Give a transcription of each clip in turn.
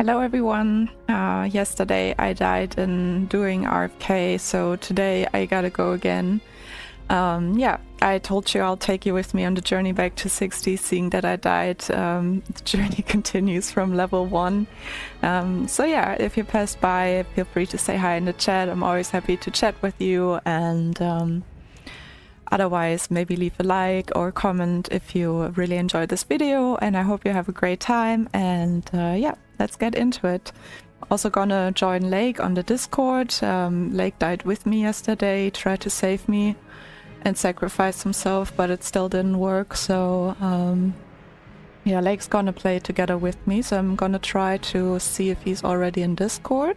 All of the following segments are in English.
Hello everyone. Yesterday I died in doing RFK, so today I gotta go again. Yeah, I told you I'll take you with me on the journey back to 60, seeing that I died. The journey continues from level 1. So yeah, if you pass by, feel free to say hi in the chat. I'm always happy to chat with you, and otherwise maybe leave a like or comment if you really enjoyed this video, and I hope you have a great time. And yeah, let's get into it. Also gonna join Lake on the Discord. Lake died with me yesterday, tried to save me and sacrifice himself, but it still didn't work. So yeah, Lake's gonna play together with me, so I'm gonna try to see if he's already in Discord.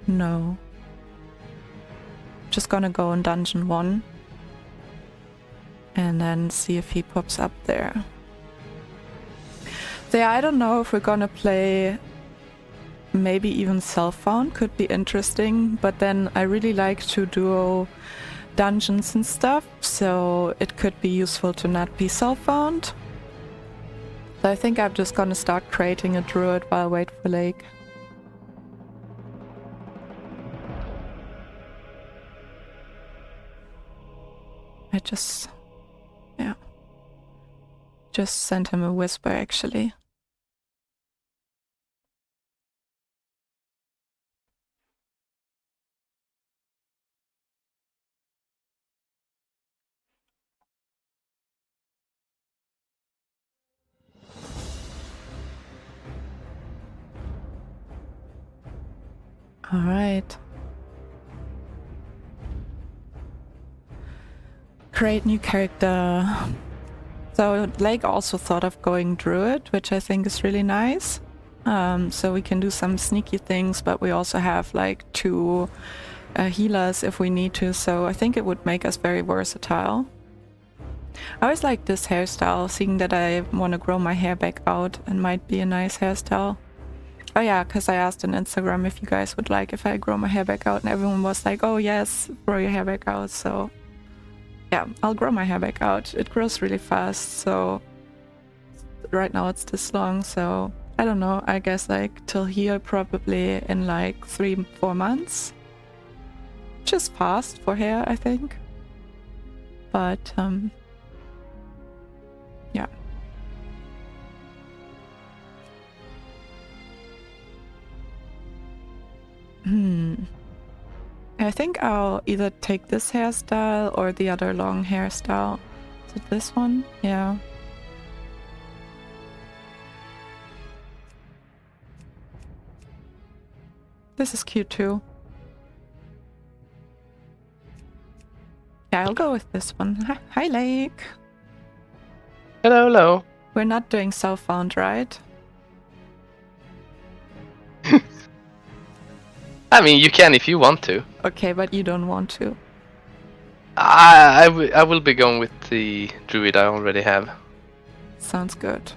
No. Just gonna go in dungeon 1 and then see if he pops up there. So yeah, I don't know if we're gonna play maybe even self-found, could be interesting, but then I really like to do dungeons and stuff, so it could be useful to not be self-found. So I think I'm just gonna start creating a druid while I wait for Lake. I just sent him a whisper actually. All right. Create new character. So Lake also thought of going Druid, which I think is really nice. So we can do some sneaky things, but we also have like 2 healers if we need to, so I think it would make us very versatile. I always like this hairstyle, seeing that I want to grow my hair back out, and might be a nice hairstyle. Oh yeah, because I asked on Instagram if you guys would like if I grow my hair back out, and everyone was like, oh yes, grow your hair back out. So yeah, I'll grow my hair back out. It grows really fast, so right now it's this long, so I don't know, I guess like till here probably in like 3-4 months. Just fast for hair, I think. But yeah. I think I'll either take this hairstyle or the other long hairstyle. Is it this one? Yeah. This is cute too. Yeah, I'll go with this one. Hi, Lake. Hello, hello. We're not doing self-found, right? I mean, you can if you want to. Okay, but you don't want to. I will be going with the druid I already have. Sounds good.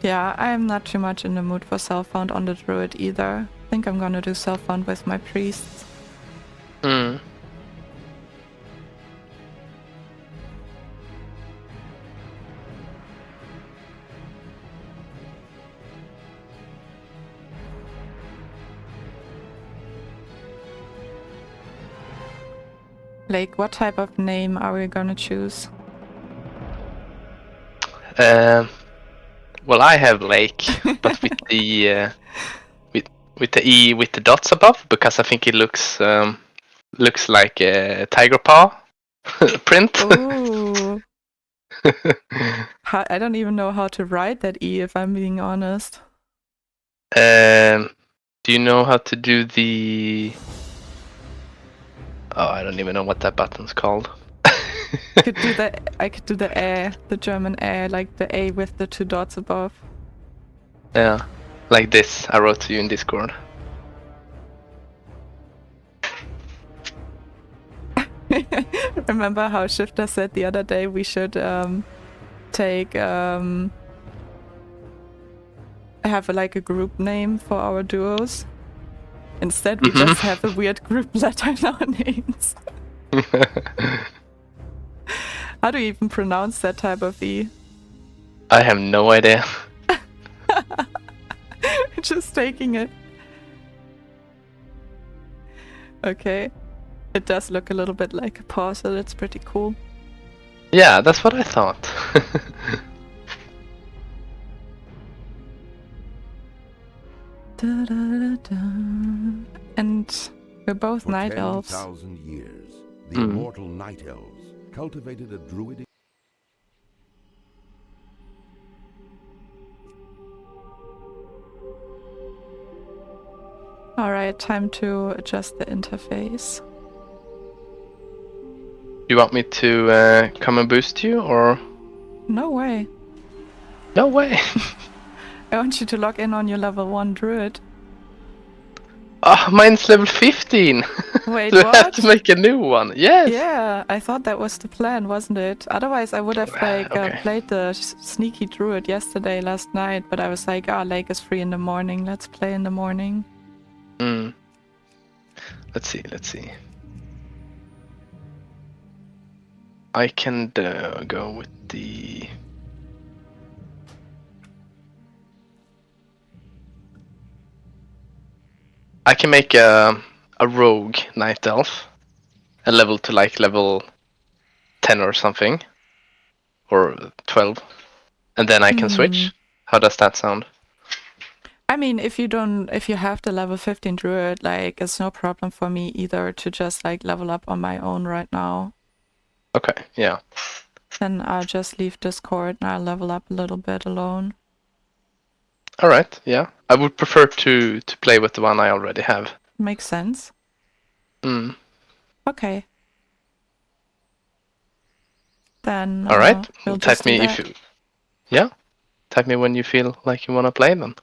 Yeah, I'm not too much in the mood for self-found on the druid either. I think I'm gonna do self-found with my priests. Lake, what type of name are we gonna choose? Well, I have Lake, but with the with the E with the dots above, because I think it looks like a tiger paw print. Ooh. I don't even know how to write that E, if I'm being honest. Do you know how to do the? Oh, I don't even know what that button's called. I could do the A, the German A, like the A with the 2 dots above. Yeah, like this. I wrote to you in Discord. Remember how Shifter said the other day we should take have like a group name for our duos? Instead we just have a weird group letter in our names. How do you even pronounce that type of E? I have no idea. Just taking it. Okay. It does look a little bit like a paw, so that's pretty cool. Yeah, that's what I thought. Da, da, da, da. And we're both For night elves. 10,000 years, the immortal night elves cultivated a druidic. Alright, time to adjust the interface. You want me to come and boost you, or? No way. No way! I want you to log in on your level 1 druid. Ah, mine's level 15! Wait, Do I have what? to make a new one? Yes! Yeah, I thought that was the plan, wasn't it? Otherwise, I would have Okay. played the sneaky druid yesterday, last night, but I was like, lake is free in the morning. Let's play in the morning. Let's see. I can go with the... I can make a rogue night elf. A level to like level 10 or something. Or 12. And then I can switch. How does that sound? I mean, if you have the level 15 druid, like, it's no problem for me either to just like level up on my own right now. Okay, yeah. Then I'll just leave Discord and I'll level up a little bit alone. Alright, yeah. I would prefer to play with the one I already have. Makes sense. Okay. Then Alright, we'll type just do me that. if you... Yeah? Type me when you feel like you want to play them.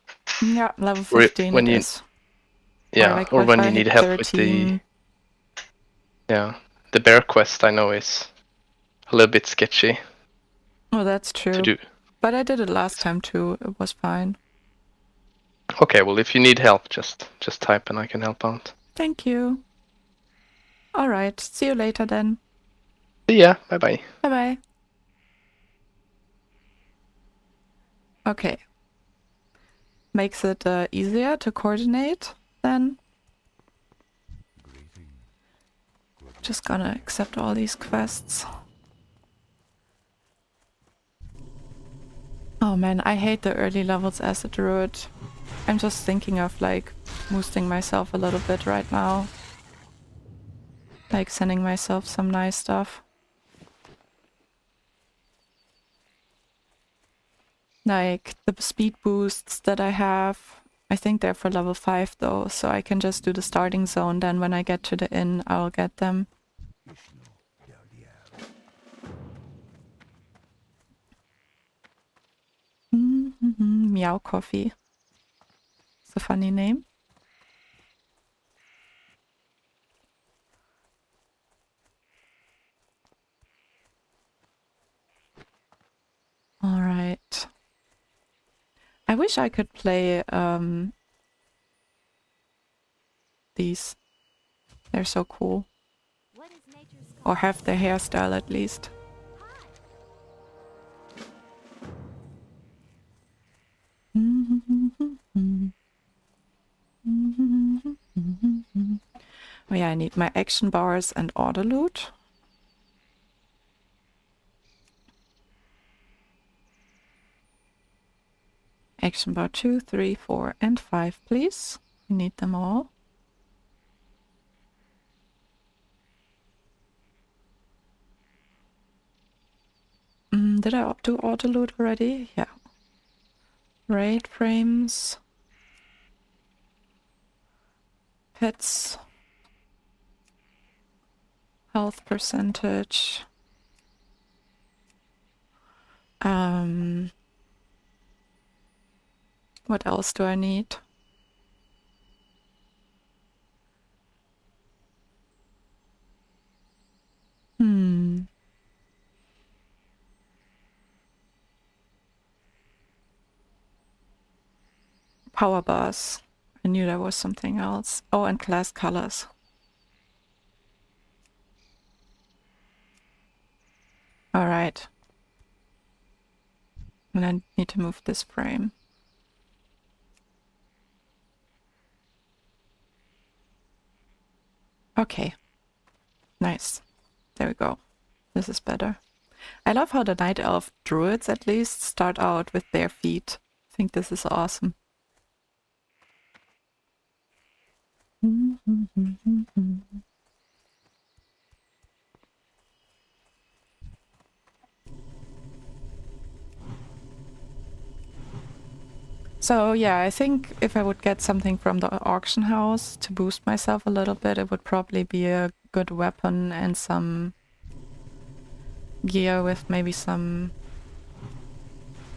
Yeah, level 15 when it you... is. Yeah, like or if when I you hit need help 13, with the... Yeah, the bear quest I know is a little bit sketchy Oh, that's to true. do. But I did it last time too. It was fine. Okay, well if you need help, just type and I can help out. Thank you. All right. See you later then. See ya. Bye bye. Bye bye. Okay. Makes it easier to coordinate then. Just gonna accept all these quests. Oh man, I hate the early levels as a druid. I'm just thinking of like boosting myself a little bit right now. Like sending myself some nice stuff. Like the speed boosts that I have. I think they're for level 5 though, so I can just do the starting zone, then when I get to the inn I'll get them. Meow Coffee. It's a funny name. Alright. I wish I could play these. They're so cool. Or have their hairstyle at least. Oh yeah, I need my action bars and order loot. Action bar 2, 3, 4, and 5, please. We need them all. Did I do auto loot already? Yeah. Raid frames. Pets. Health percentage. What else do I need? Power bars. I knew there was something else. Oh, and class colors. Alright. And I need to move this frame. Okay. Nice. There we go. This is better. I love how the Night Elf Druids at least start out with bare feet. I think this is awesome. So yeah, I think if I would get something from the auction house to boost myself a little bit, it would probably be a good weapon and some gear with maybe some...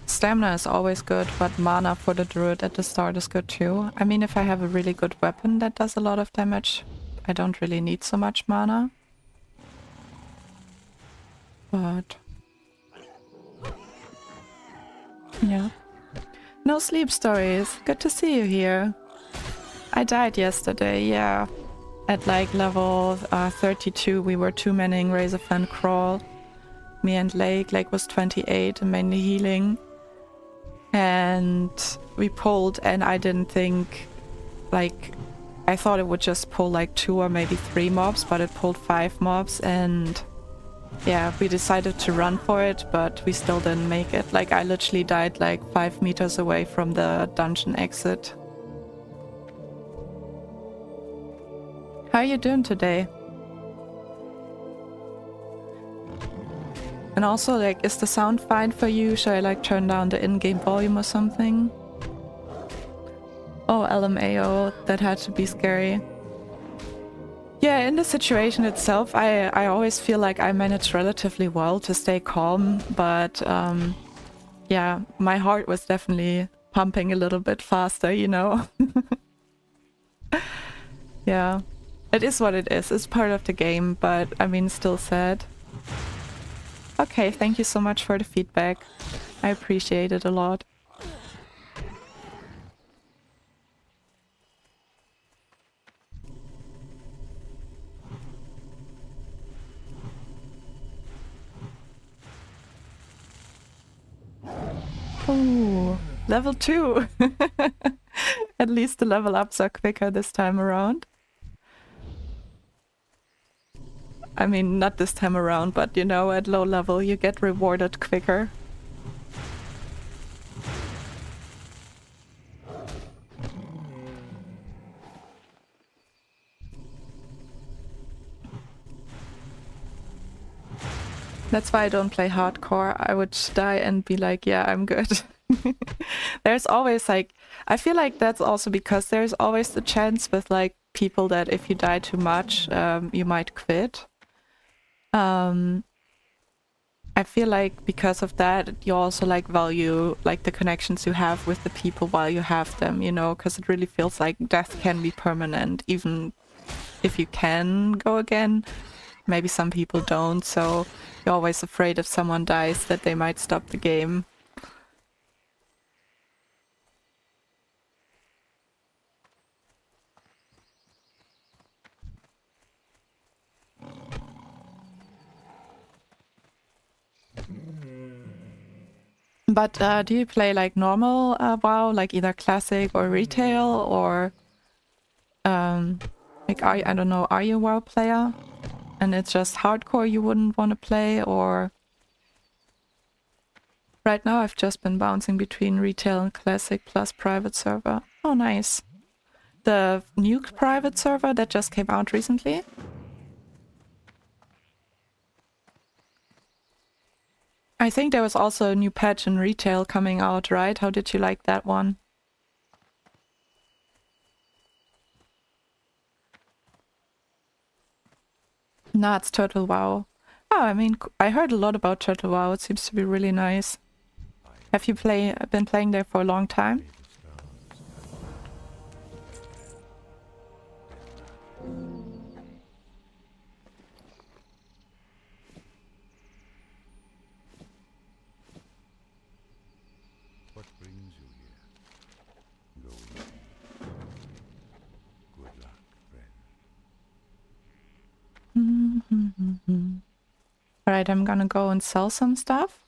Stamina is always good, but mana for the druid at the start is good too. I mean, if I have a really good weapon that does a lot of damage, I don't really need so much mana. But... yeah. No sleep stories. Good to see you here. I died yesterday, yeah. At like level 32, we were two-manning Razorfen Kraul. Me and Lake was 28 and mainly healing. And we pulled, and I didn't think, like, I thought it would just pull like 2 or maybe 3 mobs, but it pulled 5 mobs, and yeah, we decided to run for it, but we still didn't make it. Like, I literally died like 5 meters away from the dungeon exit. How are you doing today? And also, like, is the sound fine for you? Should I like turn down the in-game volume or something? Oh, LMAO, that had to be scary. Yeah, in the situation itself, I always feel like I managed relatively well to stay calm, but yeah, my heart was definitely pumping a little bit faster, you know? Yeah, it is what it is. It's part of the game, but I mean, still sad. Okay, thank you so much for the feedback. I appreciate it a lot. Ooh, level 2! At least the level ups are quicker this time around. I mean, not this time around, but you know, at low level you get rewarded quicker. That's why I don't play hardcore. I would die and be like, yeah, I'm good. There's always like, I feel like that's also because there's always the chance with like people that if you die too much, you might quit. I feel like because of that, you also like value like the connections you have with the people while you have them, you know, because it really feels like death can be permanent, even if you can go again. Maybe some people don't, so you're always afraid if someone dies that they might stop the game. But do you play like normal WoW, like either classic or retail, or like I don't know, are you a WoW player? And it's just hardcore you wouldn't want to play, or... Right now I've just been bouncing between retail and classic plus private server. Oh, nice. The new private server that just came out recently? I think there was also a new patch in retail coming out, right? How did you like that one? No, it's Turtle WoW. Oh, I mean, I heard a lot about Turtle WoW. It seems to be really nice. Have you been playing there for a long time? What brings you here? Go easy. Good luck, friend. Alright, I'm gonna go and sell some stuff.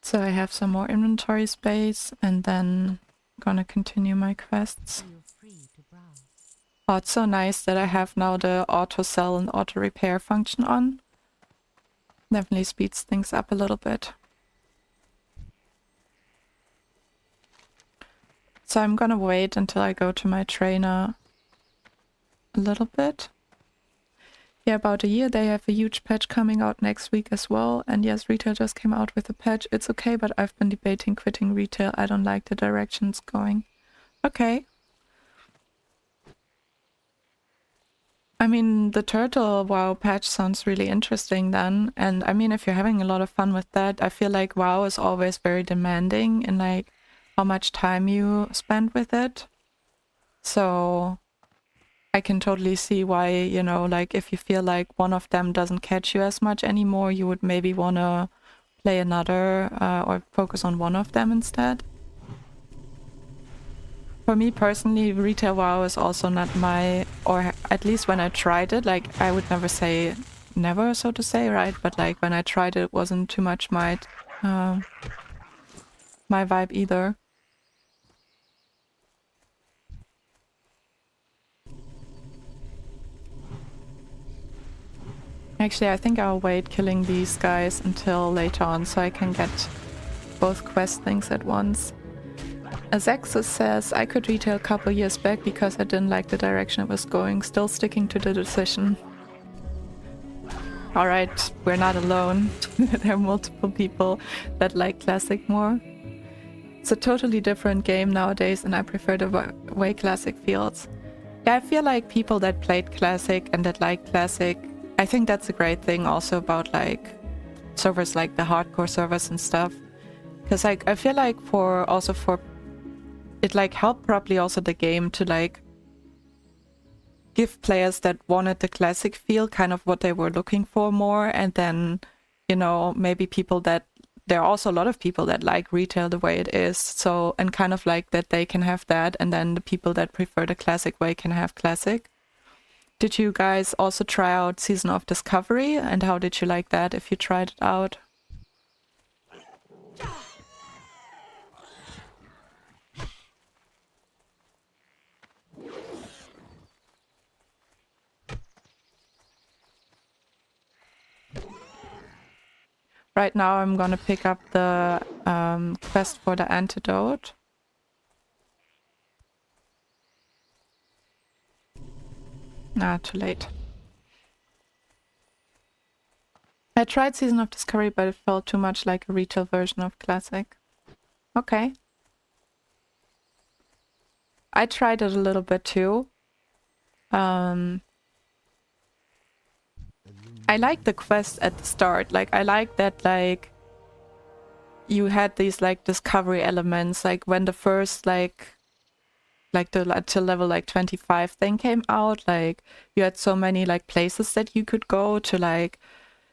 So I have some more inventory space and then gonna continue my quests. Oh, it's so nice that I have now the auto sell and auto repair function on. Definitely speeds things up a little bit. So I'm gonna wait until I go to my trainer a little bit. Yeah, about a year. They have a huge patch coming out next week as well. And yes, retail just came out with a patch. It's okay, but I've been debating quitting retail. I don't like the direction it's going. Okay. I mean, the turtle WoW patch sounds really interesting then. And I mean, if you're having a lot of fun with that, I feel like WoW is always very demanding in like how much time you spend with it. So I can totally see why, you know, like if you feel like one of them doesn't catch you as much anymore, you would maybe want to play another or focus on one of them instead. For me personally, retail WoW is also not my, or at least when I tried it, like I would never say never, so to say, right? But like when I tried it, it wasn't too much my vibe either. Actually, I think I'll wait killing these guys until later on so I can get both quest things at once. Azexus says, I could retail a couple years back because I didn't like the direction it was going, still sticking to the decision. Alright, we're not alone. There are multiple people that like Classic more. It's a totally different game nowadays and I prefer the way Classic feels. Yeah, I feel like people that played Classic and that like Classic, I think that's a great thing also about like servers like the hardcore servers and stuff. Because like I feel like for it like helped probably also the game to like give players that wanted the classic feel kind of what they were looking for more, and then, you know, maybe people that there are also a lot of people that like retail the way it is, so, and kind of like that they can have that, and then the people that prefer the classic way can have classic. Did you guys also try out Season of Discovery, and how did you like that if you tried it out? Right now I'm gonna pick up the quest for the antidote. Nah, too late. I tried Season of Discovery, but it felt too much like a retail version of Classic. Okay. I tried it a little bit too. I like the quest at the start. Like, I like that, like, you had these, like, discovery elements. Like, when the first, like the till level, like, 25 thing came out, like, you had so many, like, places that you could go to, like,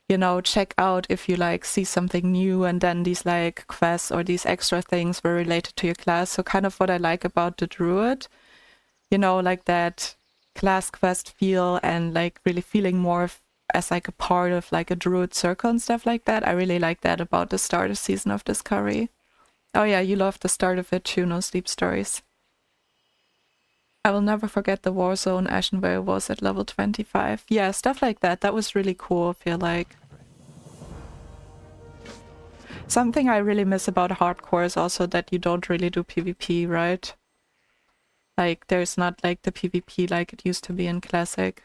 you know, check out if you, like, see something new, and then these, like, quests or these extra things were related to your class. So kind of what I like about the Druid, you know, like that class quest feel and, like, really feeling more as like a part of like a Druid circle and stuff like that. I really like that about the start of Season of Discovery. Oh yeah, you love the start of it too, No Sleep Stories. I will never forget the Warzone Ashen where it was at level 25. Yeah, stuff like that. That was really cool, I feel like. Something I really miss about hardcore is also that you don't really do PvP, right? Like, there's not like the PvP like it used to be in Classic.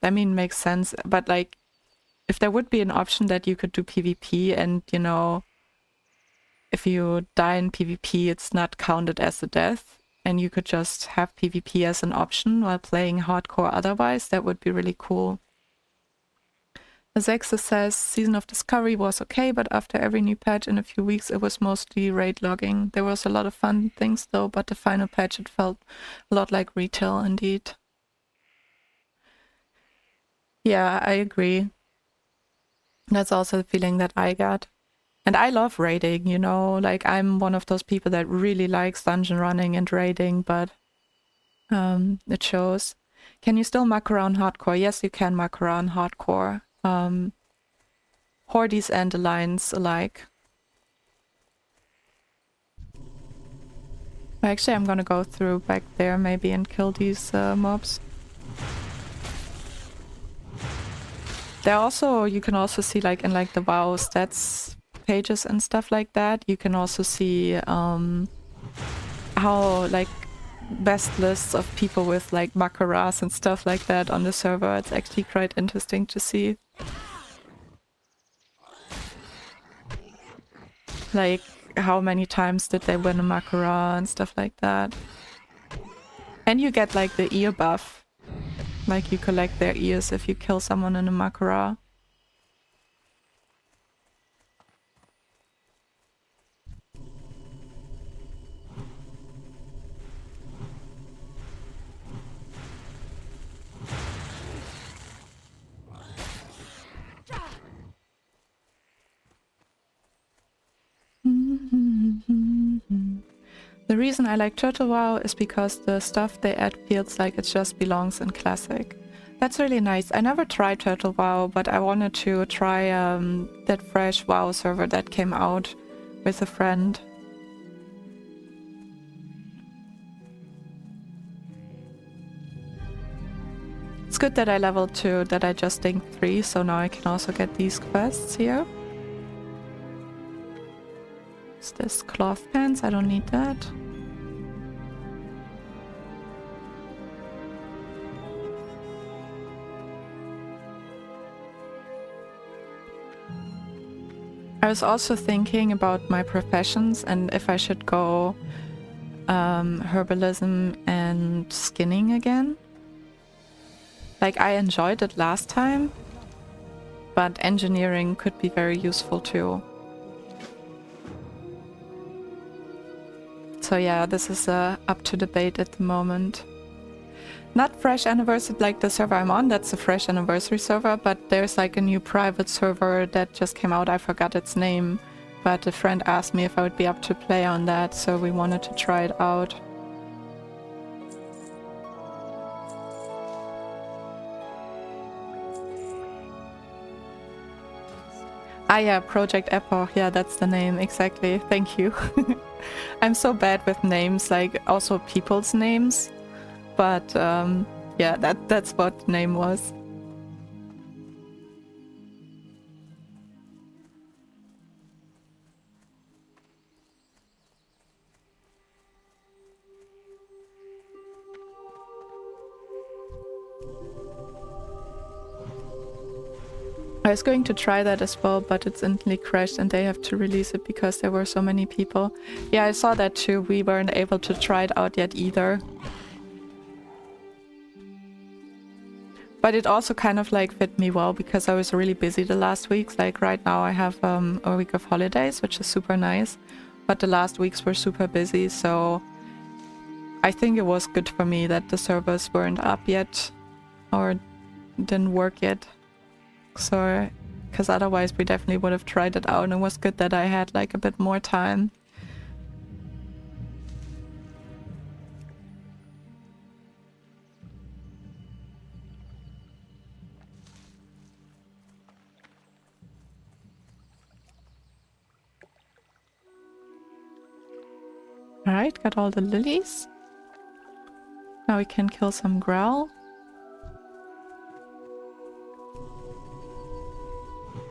I mean, makes sense, but like, if there would be an option that you could do PvP and, you know, if you die in PvP, it's not counted as a death, and you could just have PvP as an option while playing hardcore otherwise, that would be really cool. Azexus says, Season of Discovery was okay, but after every new patch in a few weeks, it was mostly raid logging. There was a lot of fun things though, but the final patch, it felt a lot like retail indeed. Yeah, I agree. That's also the feeling that I got. And I love raiding, you know, like I'm one of those people that really likes dungeon running and raiding, but it shows. Can you still muck around hardcore? Yes, you can muck around hardcore. Hordes and Alliance alike. Actually, I'm gonna go through back there maybe and kill these mobs. There also, you can also see like in like the WoW stats pages and stuff like that, you can also see how like best lists of people with like Makaras and stuff like that on the server. It's actually quite interesting to see. Like how many times did they win a Makara and stuff like that. And you get like the ear buff. Like you collect their ears if you kill someone in a Makara. The reason I like Turtle WoW is because the stuff they add feels like it just belongs in Classic. That's really nice. I never tried Turtle WoW, but I wanted to try that fresh WoW server that came out with a friend. It's good that I leveled 2, that I just dinked 3, so now I can also get these quests here. Is this cloth pants? I don't need that. I was also thinking about my professions and if I should go herbalism and skinning again. Like I enjoyed it last time, but engineering could be very useful too. So yeah, this is up to debate at the moment. Not fresh anniversary like the server I'm on, that's a fresh anniversary server, but there's like a new private server that just came out, I forgot its name. But a friend asked me if I would be up to play on that, so we wanted to try it out. Ah yeah, Project Epoch, yeah, that's the name, exactly, thank you. I'm so bad with names, like also people's names, but yeah, that's what the name was. I was going to try that as well, but it's instantly crashed and they have to release it because there were so many people. Yeah, I saw that too. We weren't able to try it out yet either. But it also kind of like fit me well because I was really busy the last weeks. Like right now I have a week of holidays, which is super nice. But the last weeks were super busy, so I think it was good for me that the servers weren't up yet or didn't work yet. So, because otherwise we definitely would have tried it out, and it was good that I had like a bit more time. Alright, got all the lilies. Now we can kill some Growl.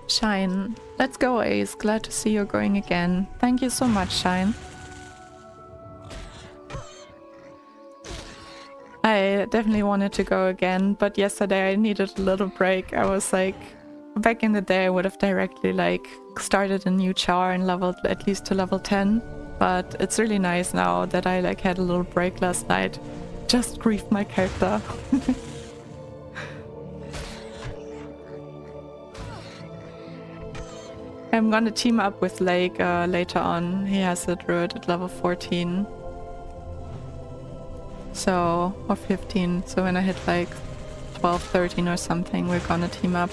Shine. Let's go, Ace. Glad to see you're going again. Thank you so much, Shine. I definitely wanted to go again, but yesterday I needed a little break. I was like, back in the day I would have directly like started a new char and leveled at least to level 10. But it's really nice now that I like had a little break last night. Just griefed my character. I'm gonna team up with Lake later on. He has a Druid at level 14. So, or 15. So when I hit like 12, 13 or something, we're gonna team up.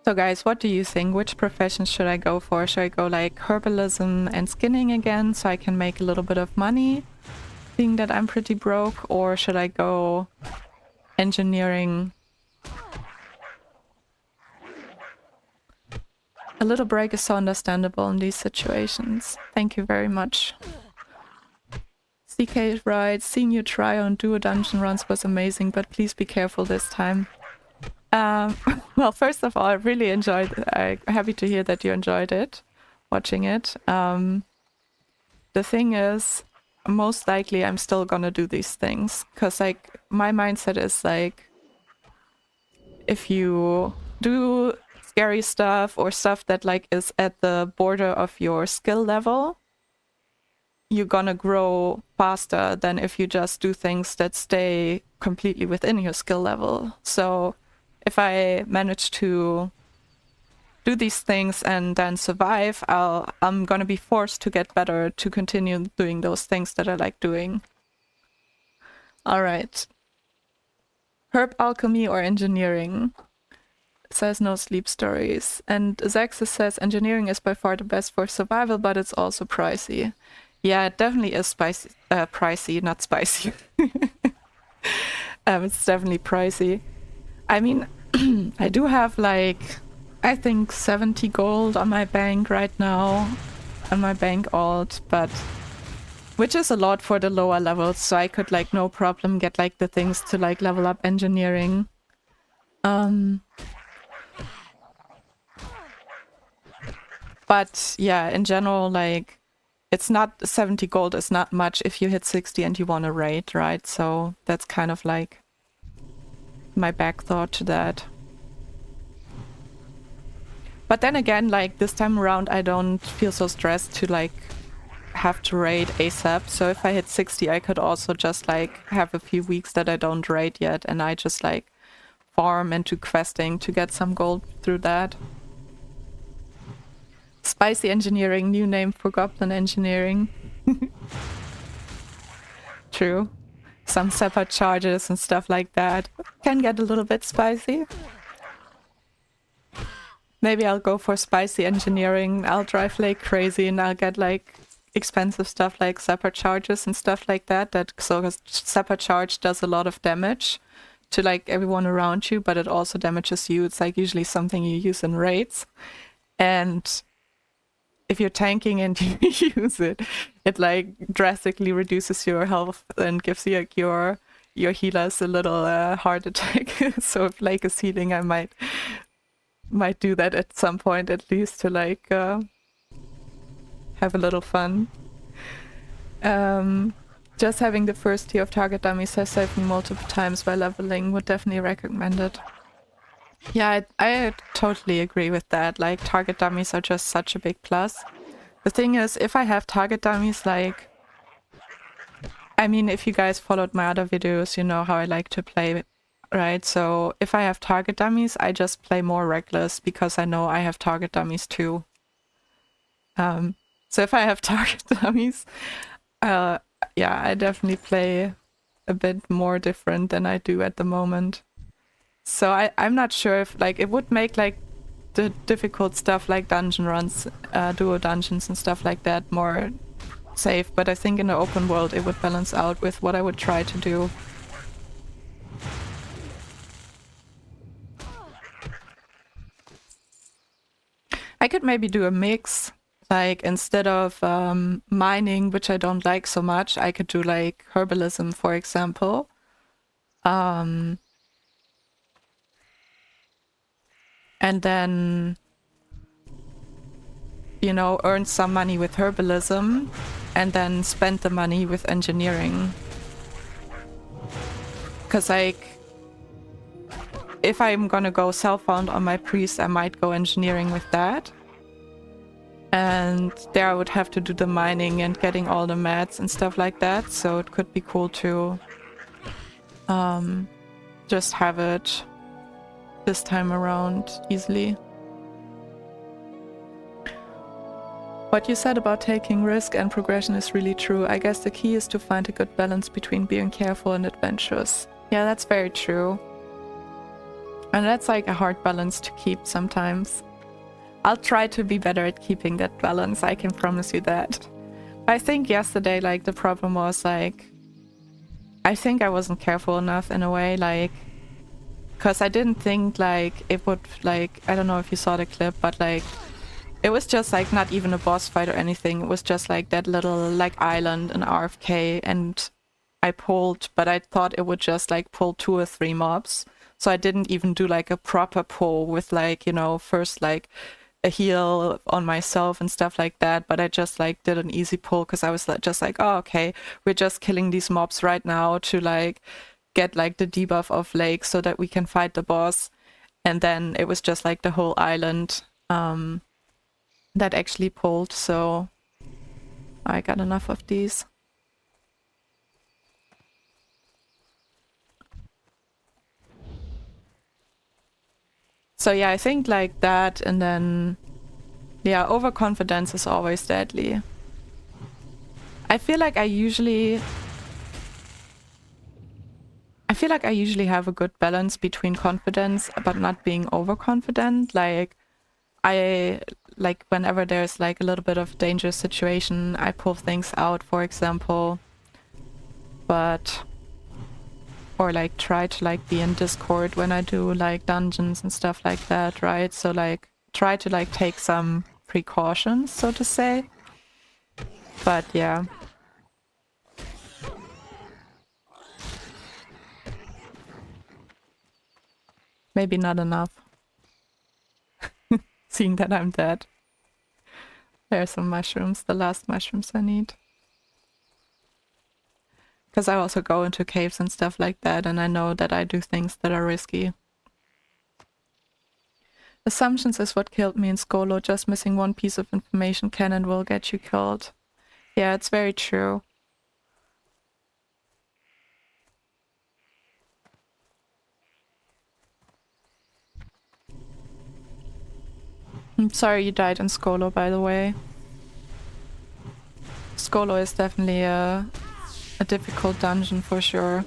So guys, what do you think? Which profession should I go for? Should I go like herbalism and skinning again so I can make a little bit of money, being that I'm pretty broke? Or should I go engineering? A little break is so understandable in these situations. Thank you very much. CK writes, seeing you try on duo dungeon runs was amazing, but please be careful this time. Well, first of all, I really enjoyed it. I'm happy to hear that you enjoyed it, watching it. The thing is, most likely I'm still gonna do these things, because like my mindset is like, if you do scary stuff or stuff that like is at the border of your skill level, you're gonna grow faster than if you just do things that stay completely within your skill level. So if I manage to do these things and then survive, I'm gonna be forced to get better to continue doing those things that I like doing. All right. Herb alchemy or engineering? Says no sleep stories. And Zaxis says engineering is by far the best for survival, but it's also pricey. Yeah, it definitely is pricey, not spicy. It's definitely pricey. I mean, I do have like, I think 70 gold on my bank right now, on my bank alt, but which is a lot for the lower levels, so I could like no problem get like the things to like level up engineering. But yeah, in general, like, it's not 70 gold is not much if you hit 60 and you want to raid, right? So that's kind of like my back thought to that. But then again, like this time around, I don't feel so stressed to like have to raid ASAP. So if I hit 60, I could also just like have a few weeks that I don't raid yet, and I just like farm and do questing to get some gold through that. Spicy engineering, new name for goblin engineering. True. Some separate charges and stuff like that can get a little bit spicy. Maybe I'll go for spicy engineering. I'll drive like crazy and I'll get like expensive stuff like separate charges and stuff like that. So separate charge does a lot of damage to like everyone around you, but it also damages you. It's like usually something you use in raids. And if you're tanking and you use it, it like drastically reduces your health and gives you like your healers a little heart attack. So if like is healing, I might do that at some point at least to like have a little fun. Just having the first tier of target dummies has saved me multiple times by leveling. Would definitely recommend it. Yeah, I totally agree with that. Like, target dummies are just such a big plus. The thing is, if I have target dummies, like, I mean, if you guys followed my other videos, you know how I like to play, right? So if I have target dummies, I just play more reckless because I know I have target dummies too. So if I have target dummies, yeah, I definitely play a bit more different than I do at the moment. So I'm not sure if like it would make like the difficult stuff like dungeon runs, duo dungeons and stuff like that more safe, but I think in the open world it would balance out with what I would try to do. I could maybe do a mix, like instead of mining, which I don't like so much, I could do like herbalism, for example. And then, you know, earn some money with herbalism and then spend the money with engineering. Because, like, if I'm gonna go self-found on my priest, I might go engineering with that. And there I would have to do the mining and getting all the mats and stuff like that. So it could be cool to just have it this time around easily. What you said about taking risk and progression is really true. I guess the key is to find a good balance between being careful and adventurous. Yeah, that's very true. And that's like a hard balance to keep sometimes. I'll try to be better at keeping that balance, I can promise you that. I think yesterday, like, the problem was, like, I think I wasn't careful enough in a way, like, because I didn't think, like, it would, like, I don't know if you saw the clip, but, like, it was just, like, not even a boss fight or anything. It was just, like, that little, like, island in RFK, and I pulled, but I thought it would just, like, pull 2 or 3 mobs. So I didn't even do, like, a proper pull with, like, you know, first, like, a heal on myself and stuff like that, but I just like did an easy pull because I was just like, oh, okay, we're just killing these mobs right now to like get like the debuff of Lake so that we can fight the boss. And then it was just like the whole island that actually pulled, so I got enough of these. So yeah, I think like that, and then yeah, overconfidence is always deadly. I feel like I usually have a good balance between confidence but not being overconfident. Like whenever there's like a little bit of dangerous situation, I pull things out, for example. Or like try to like be in Discord when I do like dungeons and stuff like that, right? So like try to like take some precautions, so to say. But yeah. Maybe not enough. Seeing that I'm dead. There are some mushrooms, the last mushrooms I need. Because I also go into caves and stuff like that, and I know that I do things that are risky. Assumptions is what killed me in Skolo. Just missing one piece of information can and will get you killed. Yeah, it's very true. I'm sorry you died in Skolo, by the way. Skolo is definitely a difficult dungeon for sure.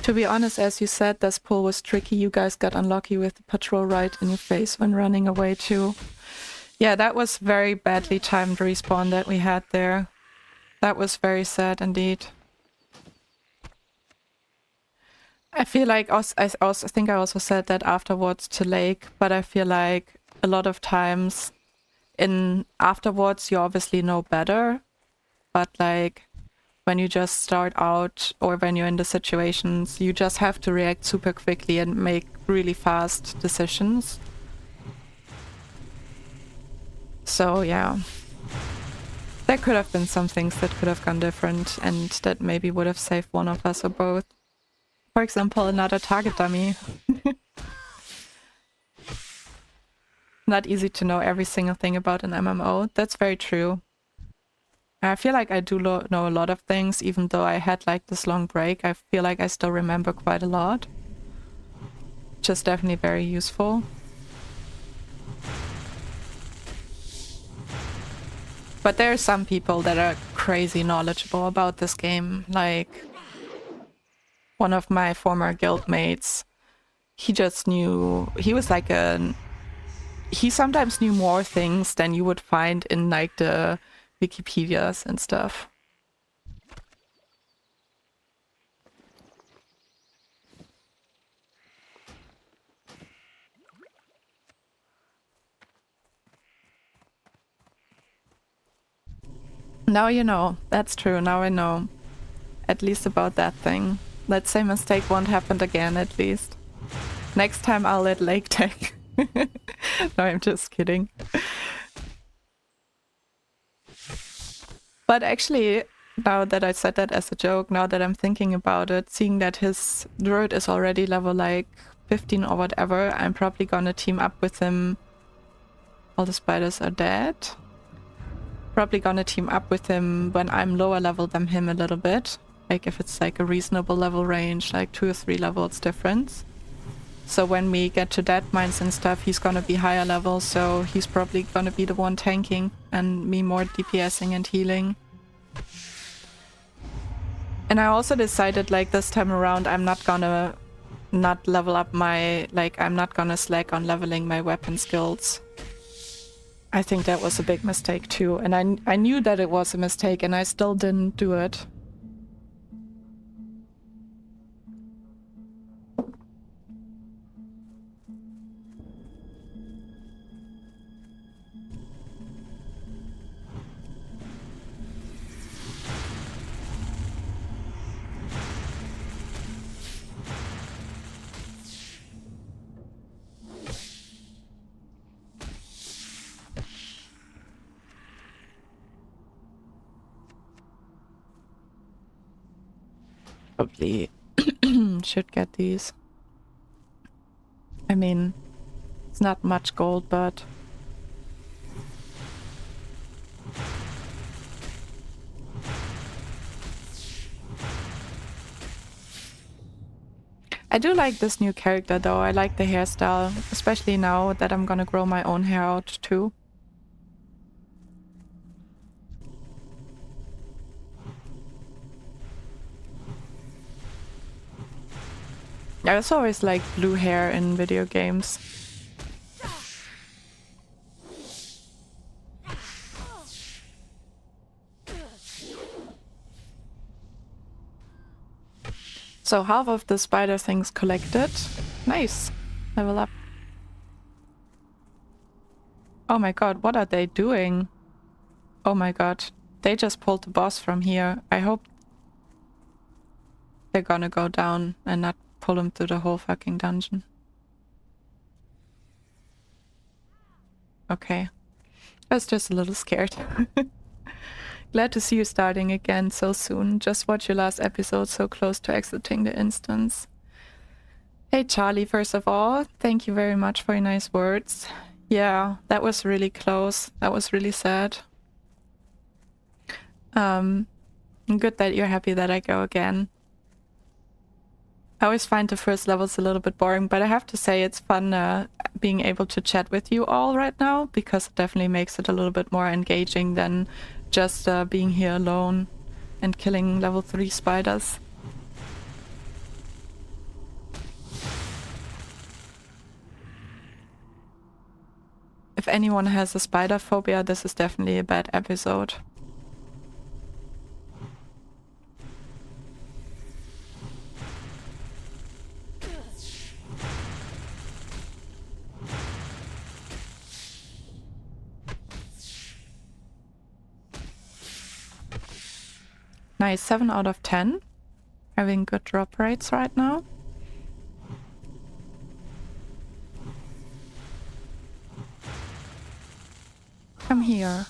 To be honest, as you said, this pull was tricky. You guys got unlucky with the patrol right in your face when running away too. Yeah, that was very badly timed respawn that we had there. That was very sad indeed. I feel like I think I also said that afterwards to Lake, but I feel like a lot of times afterwards you obviously know better, but like when you just start out or when you're in the situations, you just have to react super quickly and make really fast decisions. So yeah, there could have been some things that could have gone different and that maybe would have saved one of us or both. For example, another target dummy. Not easy to know every single thing about an MMO. That's very true. I feel like I do know a lot of things, even though I had like this long break. I feel like I still remember quite a lot. Which is definitely very useful. But there are some people that are crazy knowledgeable about this game. Like one of my former guildmates, he just knew, he was like he sometimes knew more things than you would find in like the Wikipedias and stuff. Now you know. That's true. Now I know. At least about that thing. That same mistake won't happen again, at least. Next time I'll let Lake take. No, I'm just kidding. But actually, now that I said that as a joke, now that I'm thinking about it, seeing that his Druid is already level like 15 or whatever, I'm probably gonna team up with him. All the spiders are dead. Probably gonna team up with him when I'm lower level than him a little bit. Like if it's like a reasonable level range, like 2 or 3 levels difference. So when we get to dead mines and stuff, he's gonna be higher level, so he's probably gonna be the one tanking and me more DPSing and healing. And I also decided like this time around I'm not gonna not level up my, like, I'm not gonna slack on leveling my weapon skills. I think that was a big mistake too, and I knew that it was a mistake and I still didn't do it. Probably should get these. I mean, it's not much gold, but I do like this new character though. I like the hairstyle, especially now that I'm gonna grow my own hair out too. I also always like blue hair in video games. So half of the spider things collected. Nice. Level up. Oh my god, what are they doing? Oh my god. They just pulled the boss from here. I hope they're gonna go down and not pull him through the whole fucking dungeon. Okay. I was just a little scared. Glad to see you starting again so soon. Just watched your last episode, so close to exiting the instance. Hey Charlie, first of all, thank you very much for your nice words. Yeah, that was really close. That was really sad. Good that you're happy that I go again. I always find the first levels a little bit boring, but I have to say it's fun being able to chat with you all right now, because it definitely makes it a little bit more engaging than just being here alone and killing level 3 spiders. If anyone has a spider phobia, this is definitely a bad episode. Nice, 7 out of 10. Having good drop rates right now. Come here.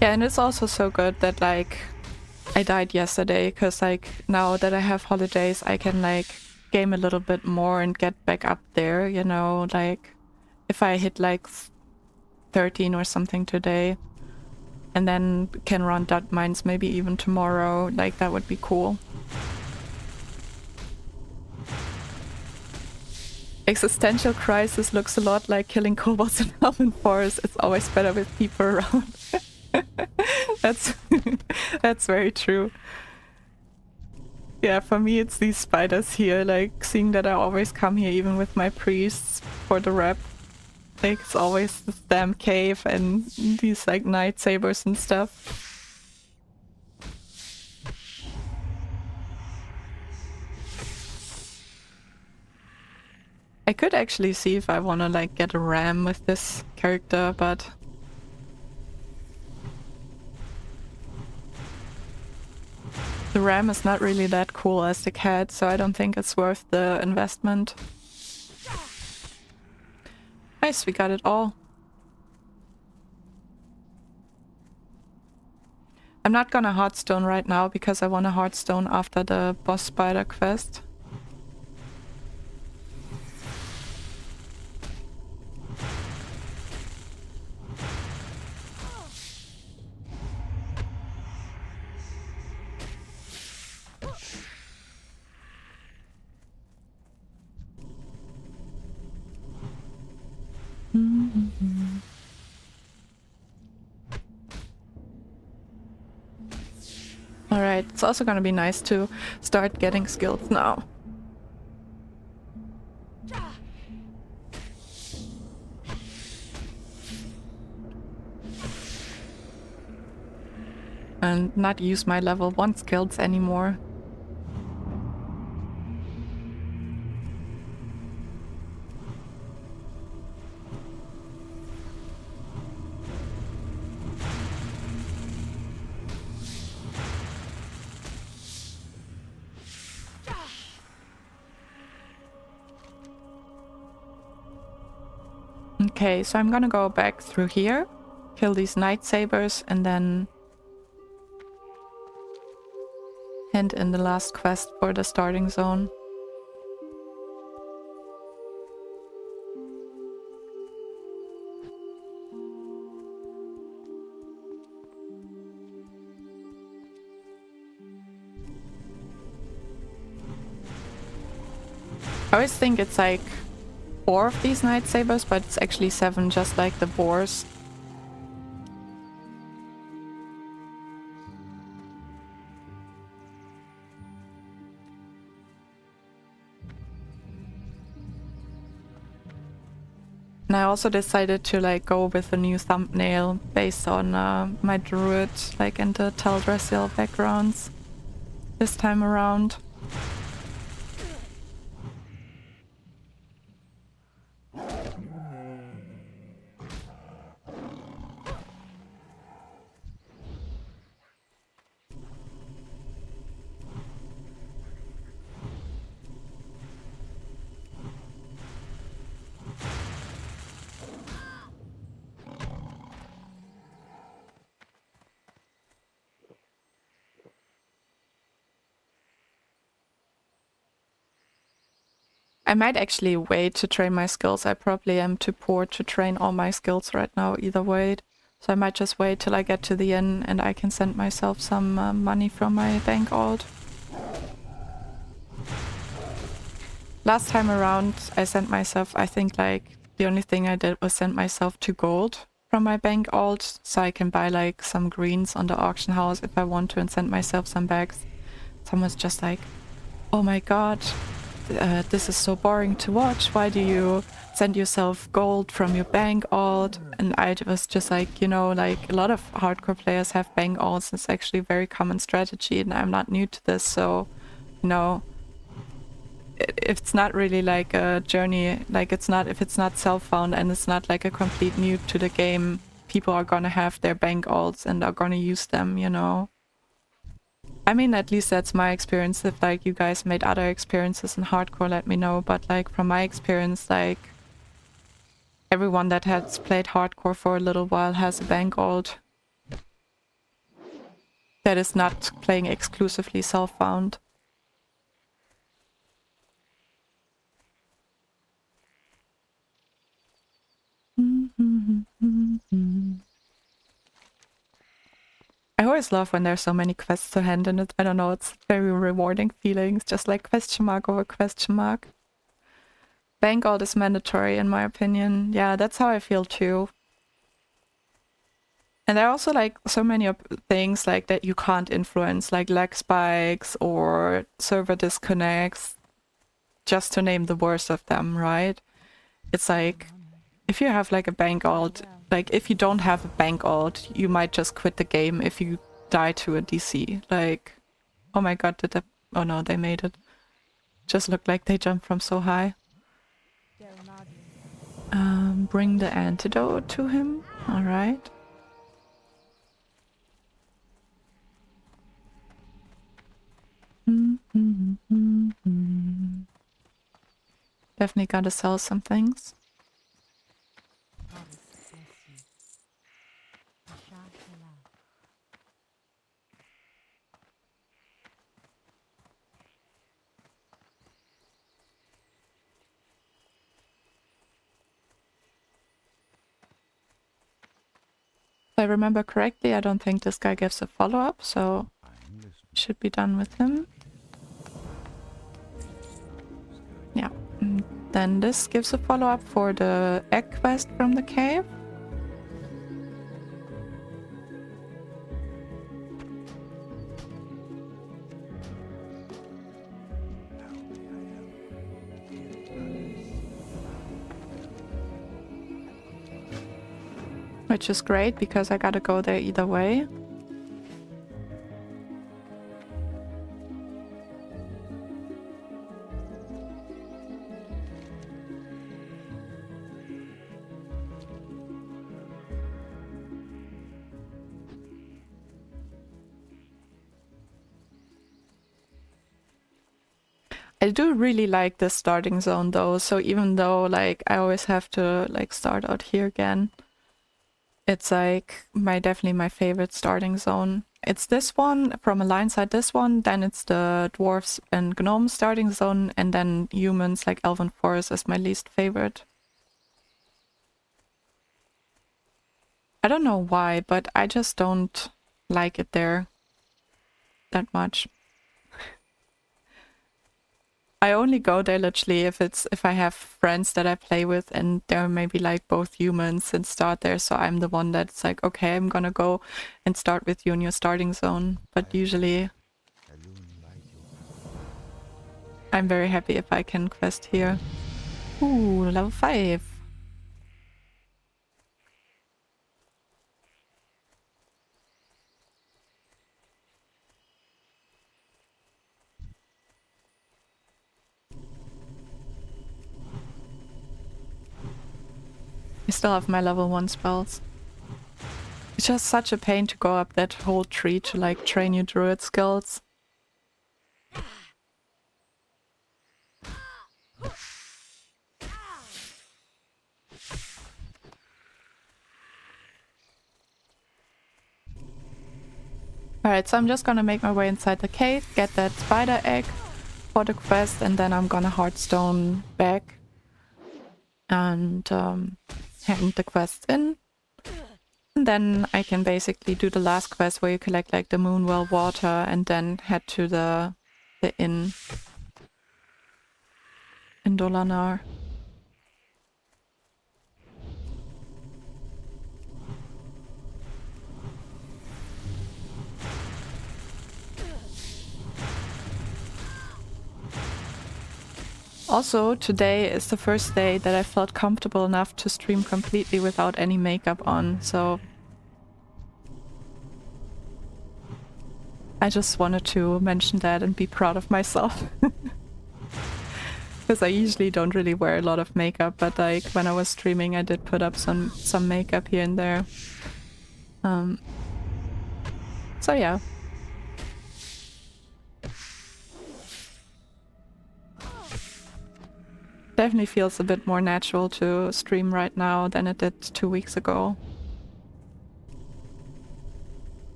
Yeah, and it's also so good that, like, I died yesterday, because, like, now that I have holidays, I can, like, game a little bit more and get back up there, you know, like, if I hit, like, 13 or something today, and then can run dot mines maybe even tomorrow, like, that would be cool. Existential crisis looks a lot like killing kobolds in Elven Forest. It's always better with people around. That's that's very true. Yeah, for me it's these spiders here, like seeing that I always come here even with my priests for the rep. Like it's always this damn cave and these like night sabers and stuff. I could actually see if I wanna like get a ram with this character, but the ram is not really that cool as the cat, so I don't think it's worth the investment. Nice, we got it all. I'm not gonna Hearthstone right now because I want a Hearthstone after the boss spider quest. Alright, it's also gonna be nice to start getting skills now. And not use my level 1 skills anymore. Okay, so I'm gonna go back through here, kill these night sabers, and then hand in the last quest for the starting zone. I always think it's like 4 of these night sabers, but it's actually 7, just like the boars. And I also decided to like go with a new thumbnail based on my Druid, like in the Teldrassil backgrounds this time around. I might actually wait to train my skills. I probably am too poor to train all my skills right now either way. So I might just wait till I get to the inn and I can send myself some money from my bank alt. Last time around I sent myself, I think like the only thing I did was send myself 2 gold from my bank alt so I can buy like some greens on the auction house if I want to and send myself some bags. Someone's just like, oh my god, this is so boring to watch. Why do you send yourself gold from your bank alt? And I was just like, you know, like a lot of hardcore players have bank alts. It's actually a very common strategy and I'm not new to this. So, you know, it's not really like a journey, like it's not, if it's not self-found and it's not like a complete new to the game, people are gonna have their bank alts and are gonna use them, you know. I mean, at least that's my experience. If like you guys made other experiences in hardcore, let me know. But like from my experience, like everyone that has played hardcore for a little while has a bank alt that is not playing exclusively self-found. I always love when there's so many quests to hand in it. I don't know, it's very rewarding feelings, just like question mark over question mark. Bank alt is mandatory in my opinion. Yeah, that's how I feel too. And there are also like so many things like that you can't influence, like lag spikes or server disconnects, just to name the worst of them, right? It's like, if you have like a bank alt, like if you don't have a bank alt, you might just quit the game if you die to a DC. Like, oh my god, did that? Oh no, they made it. Just looked like they jumped from so high. Bring the antidote to him. All right. Definitely gotta sell some things. If I remember correctly, I don't think this guy gives a follow-up, so should be done with him. Yeah. And then this gives a follow-up for the egg quest from the cave. which is great because I gotta go there either way. I do really like this starting zone though, so even though like I always have to like start out here again, it's like definitely my favorite starting zone. It's this one from a line side, this one, then it's the dwarves and gnomes starting zone, and then humans like Elven Forest is my least favorite. I don't know why, but I just don't like it there that much. I only go there literally if I have friends that I play with and they're maybe like both humans and start there, so I'm the one that's like, okay, I'm gonna go and start with you in your starting zone. But usually I'm very happy if I can quest here. Ooh, level 5. I still have my level 1 spells. It's just such a pain to go up that whole tree to like train your druid skills. Alright, so I'm just gonna make my way inside the cave, get that spider egg for the quest, and then I'm gonna hardstone back and hand the quest in. And then I can basically do the last quest where you collect like the Moonwell water and then head to the inn in Dolanar. Also, today is the first day that I felt comfortable enough to stream completely without any makeup on, so I just wanted to mention that and be proud of myself. Because I usually don't really wear a lot of makeup, but like when I was streaming I did put up some makeup here and there. So yeah. Definitely feels a bit more natural to stream right now than it did 2 weeks ago.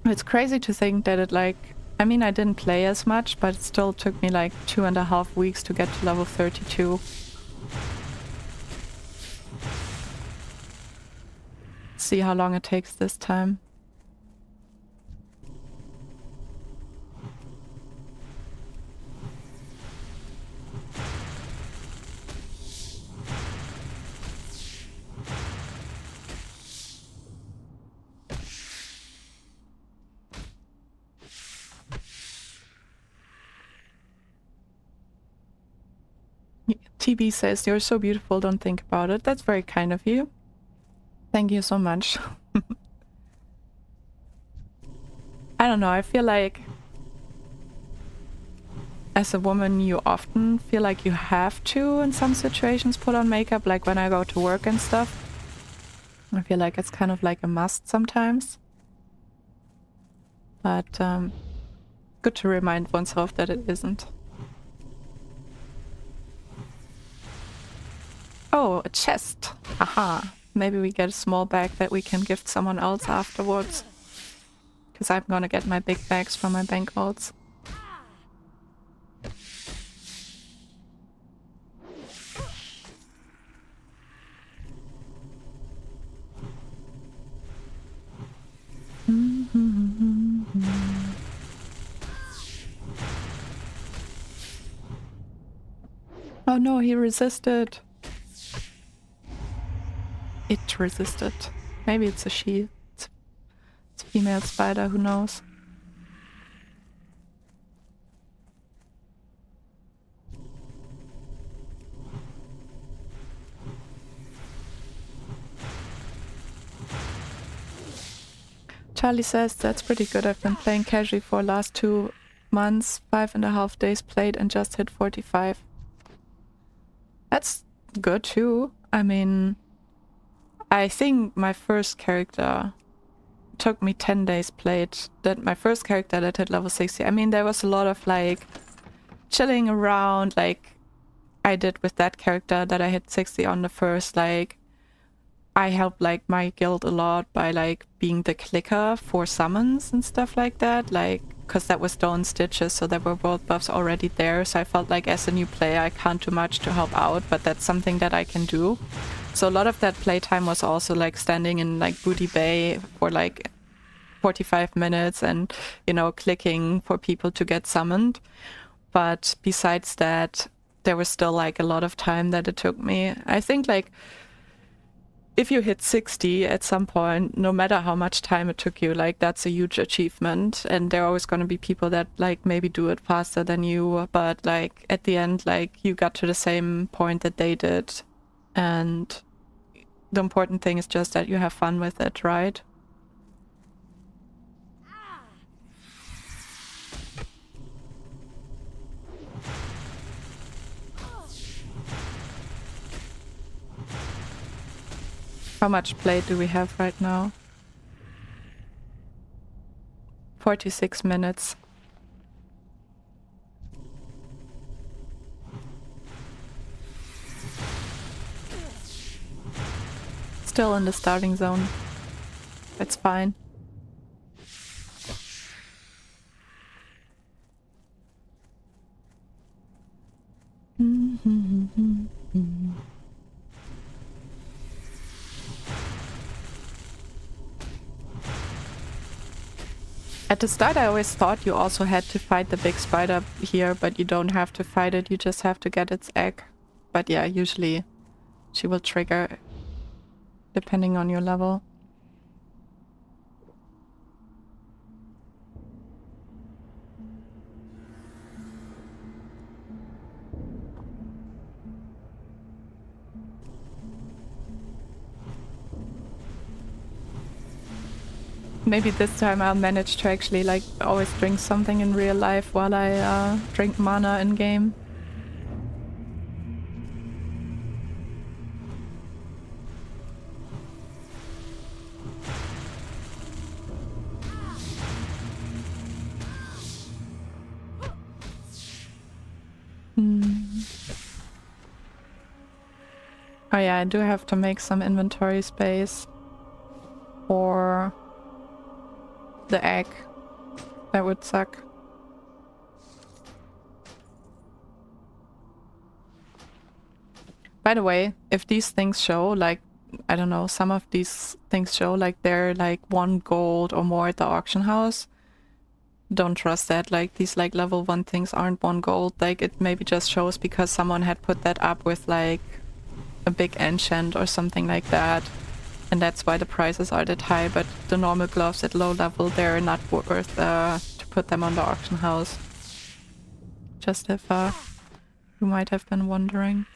It's crazy to think that it like... I mean, I didn't play as much, but it still took me like 2.5 weeks to get to level 32. See how long it takes this time. TB says, "You're so beautiful, don't think about it." That's very kind of you. Thank you so much. I don't know, I feel like as a woman you often feel like you have to, in some situations, put on makeup, like when I go to work and stuff. I feel like it's kind of like a must sometimes. But good to remind oneself that it isn't. Oh, a chest. Aha. Maybe we get a small bag that we can gift someone else afterwards. Because I'm gonna get my big bags from my bank vaults. Oh no, he resisted. It resisted. Maybe it's a she. It's a female spider, who knows? Charlie says that's pretty good. I've been playing casually for last 2 months, 5.5 days played and just hit 45. That's good too. I mean, I think my first character took me 10 days played. That my first character that hit level 60. I mean, there was a lot of like chilling around, like I did with that character that I hit 60 on the first. Like I helped like my guild a lot by like being the clicker for summons and stuff like that, like because that was Dawn Stitches, so there were world buffs already there, so I felt like as a new player I can't do much to help out, but that's something that I can do. So a lot of that playtime was also like standing in like Booty Bay for like 45 minutes and, you know, clicking for people to get summoned. But besides that, there was still like a lot of time that it took me. I think like if you hit 60 at some point, no matter how much time it took you, like that's a huge achievement. And there are always going to be people that like maybe do it faster than you, but like at the end, like you got to the same point that they did. And the important thing is just that you have fun with it, right? How much play do we have right now? 46 minutes. Still in the starting zone. That's fine. At the start I always thought you also had to fight the big spider here, but you don't have to fight it, you just have to get its egg. But yeah, usually she will trigger depending on your level. Maybe this time I'll manage to actually like always drink something in real life while I drink mana in game. Oh yeah, I do have to make some inventory space for the egg. That would suck. By the way, if these things show, like, I don't know, some of these things show like they're like 1 gold or more at the auction house, don't trust that. Like these like level 1 things aren't 1 gold. Like it maybe just shows because someone had put that up with like a big enchant or something like that. And that's why the prices are that high, but the normal gloves at low level, they're not worth to put them on the auction house. Just if you might have been wondering.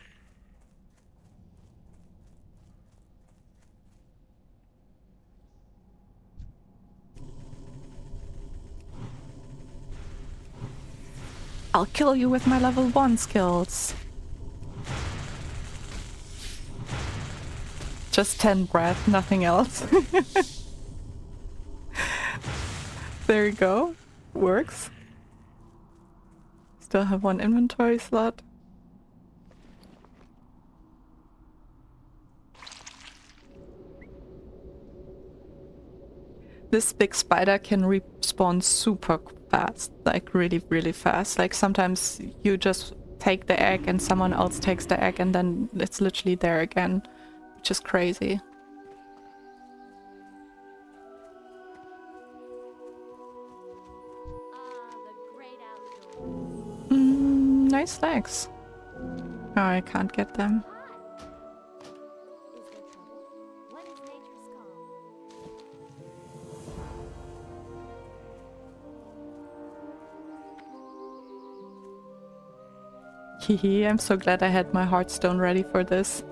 I'll kill you with my level 1 skills. Just 10 breath, nothing else. There you go. Works. Still have 1 inventory slot. This big spider can respawn super fast, like really, really fast. Like sometimes you just take the egg and someone else takes the egg and then it's literally there again. Which is crazy. Nice legs. Oh, I can't get them. Hehe, I'm so glad I had my Hearthstone ready for this.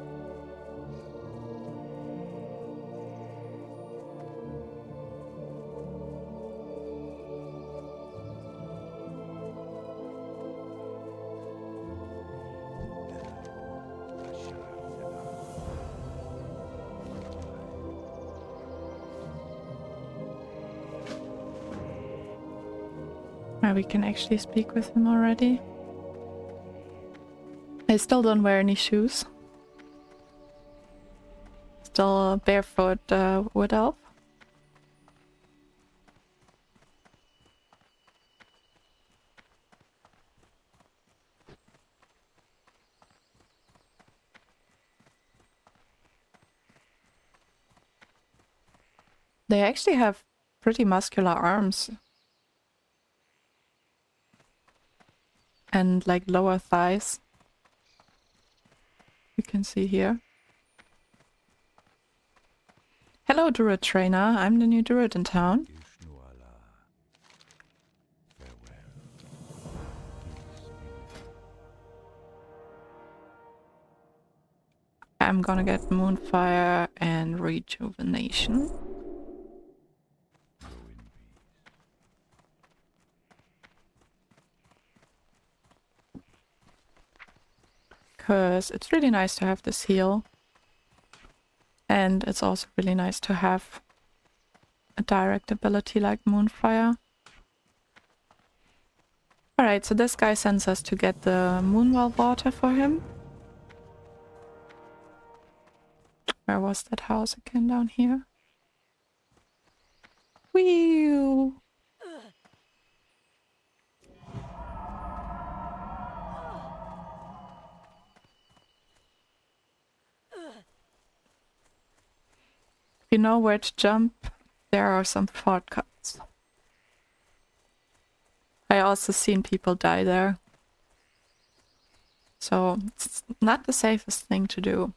We can actually speak with him already. I still don't wear any shoes. Still barefoot wood elf. They actually have pretty muscular arms. And like lower thighs. You can see here. Hello, Druid trainer. I'm the new Druid in town. I'm gonna get Moonfire and Rejuvenation. Because it's really nice to have this heal. And it's also really nice to have a direct ability like Moonfire. Alright, so this guy sends us to get the Moonwell water for him. Where was that house again? Down here? Whew! If you know where to jump, there are some shortcuts. I also seen people die there. So it's not the safest thing to do.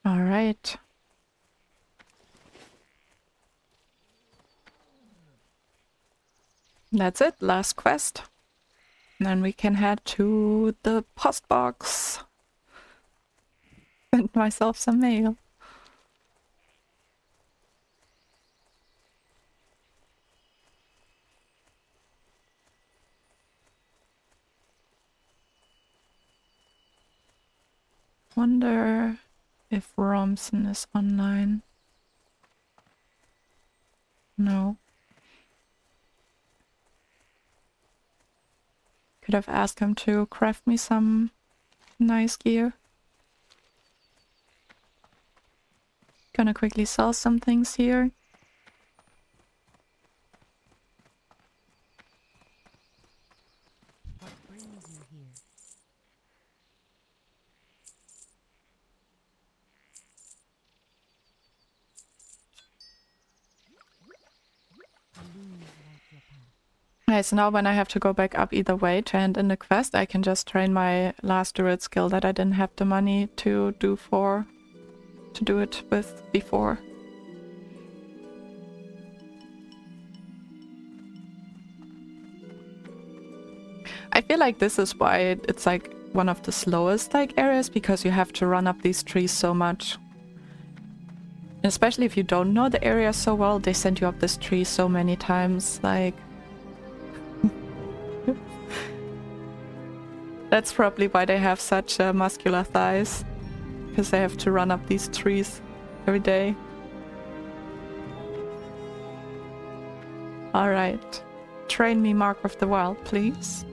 All right. That's it, last quest. And then we can head to the post box. Send myself some mail. Wonder if Romson is online. No. Could have asked him to craft me some nice gear. Gonna quickly sell some things here. What brings you here? Okay, so now when I have to go back up either way to hand in the quest, I can just train my last Druid skill that I didn't have the money to do it with before. I feel like this is why it's like one of the slowest like areas, because you have to run up these trees so much. Especially if you don't know the area so well, they send you up this tree so many times, like... That's probably why they have such muscular thighs. Because they have to run up these trees every day. Alright. Train me Mark of the Wild, please.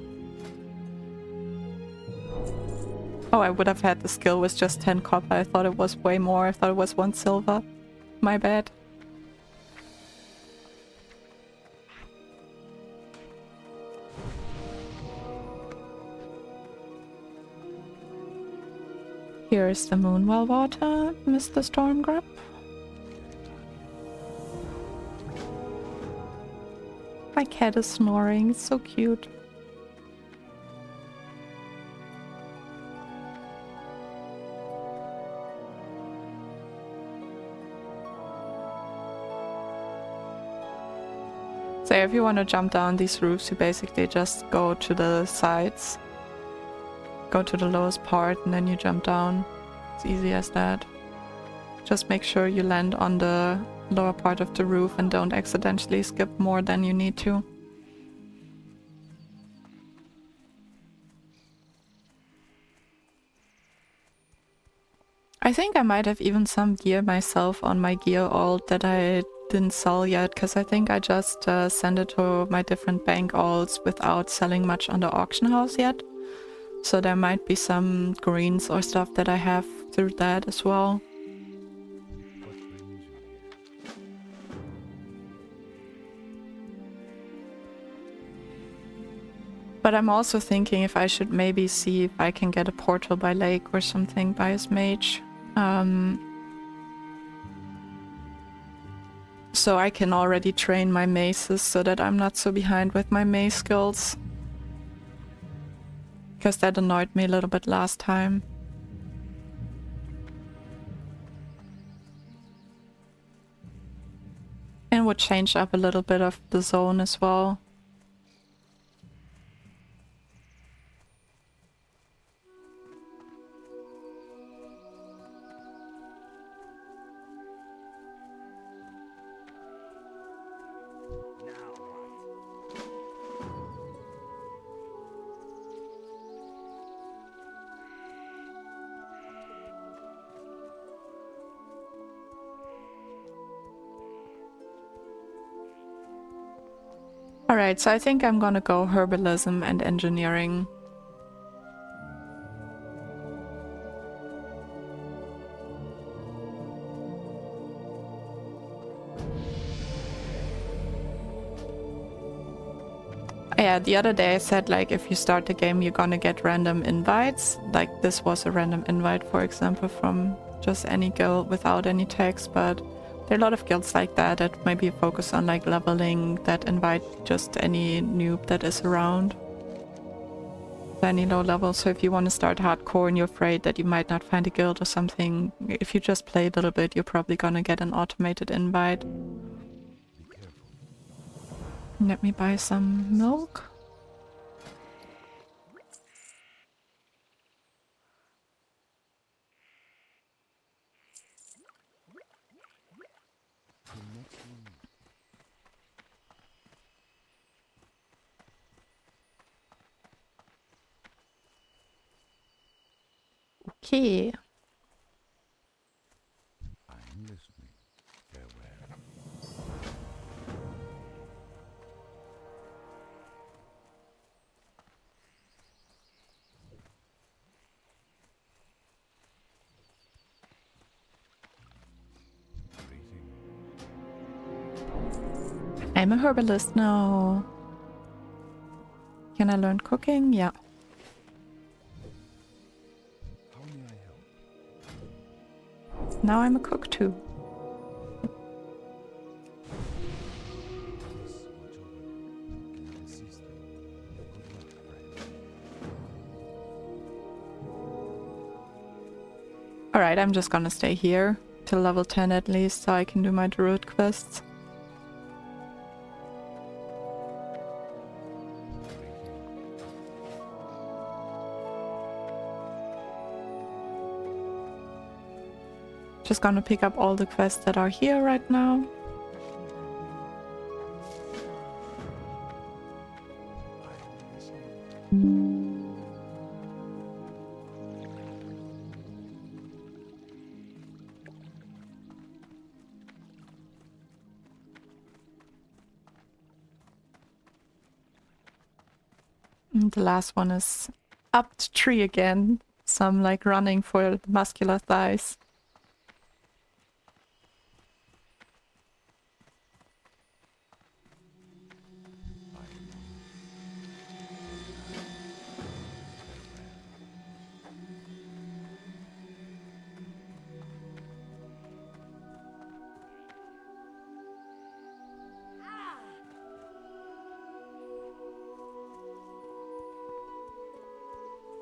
Oh, I would have had the skill with just 10 copper. I thought it was way more. I thought it was 1 silver. My bad. Here is the Moonwell water, Mr. Stormgrub. My cat is snoring, it's so cute. So if you want to jump down these roofs, you basically just go to the sides. Go to the lowest part and then you jump down. It's easy as that. Just make sure you land on the lower part of the roof and don't accidentally skip more than you need to. I think I might have even some gear myself on my gear alt that I didn't sell yet, because I think I just sent it to my different bank alts without selling much on the auction house yet. So there might be some greens or stuff that I have through that as well. But I'm also thinking if I should maybe see if I can get a portal by lake or something by his mage. So I can already train my maces so that I'm not so behind with my mace skills. Because that annoyed me a little bit last time. And would change up a little bit of the zone as well. Alright, so I think I'm gonna go herbalism and engineering. Yeah, the other day I said like if you start the game you're gonna get random invites. Like this was a random invite, for example, from just any guild without any text, but there are a lot of guilds like that that maybe focus on like leveling that invite just any noob that is around. Any low level, so if you want to start hardcore and you're afraid that you might not find a guild or something, if you just play a little bit you're probably gonna get an automated invite. Let me buy some milk. Okay. I'm listening. Farewell. I'm a herbalist now. Can I learn cooking? Yeah. How may I help? Now I'm a cook too. This much over. Can I assist you? Good luck, friend. Alright, I'm just gonna stay here till level 10 at least so I can do my Druid quests. Just gonna pick up all the quests that are here right now. And the last one is up the tree again. So I'm like running for the muscular thighs.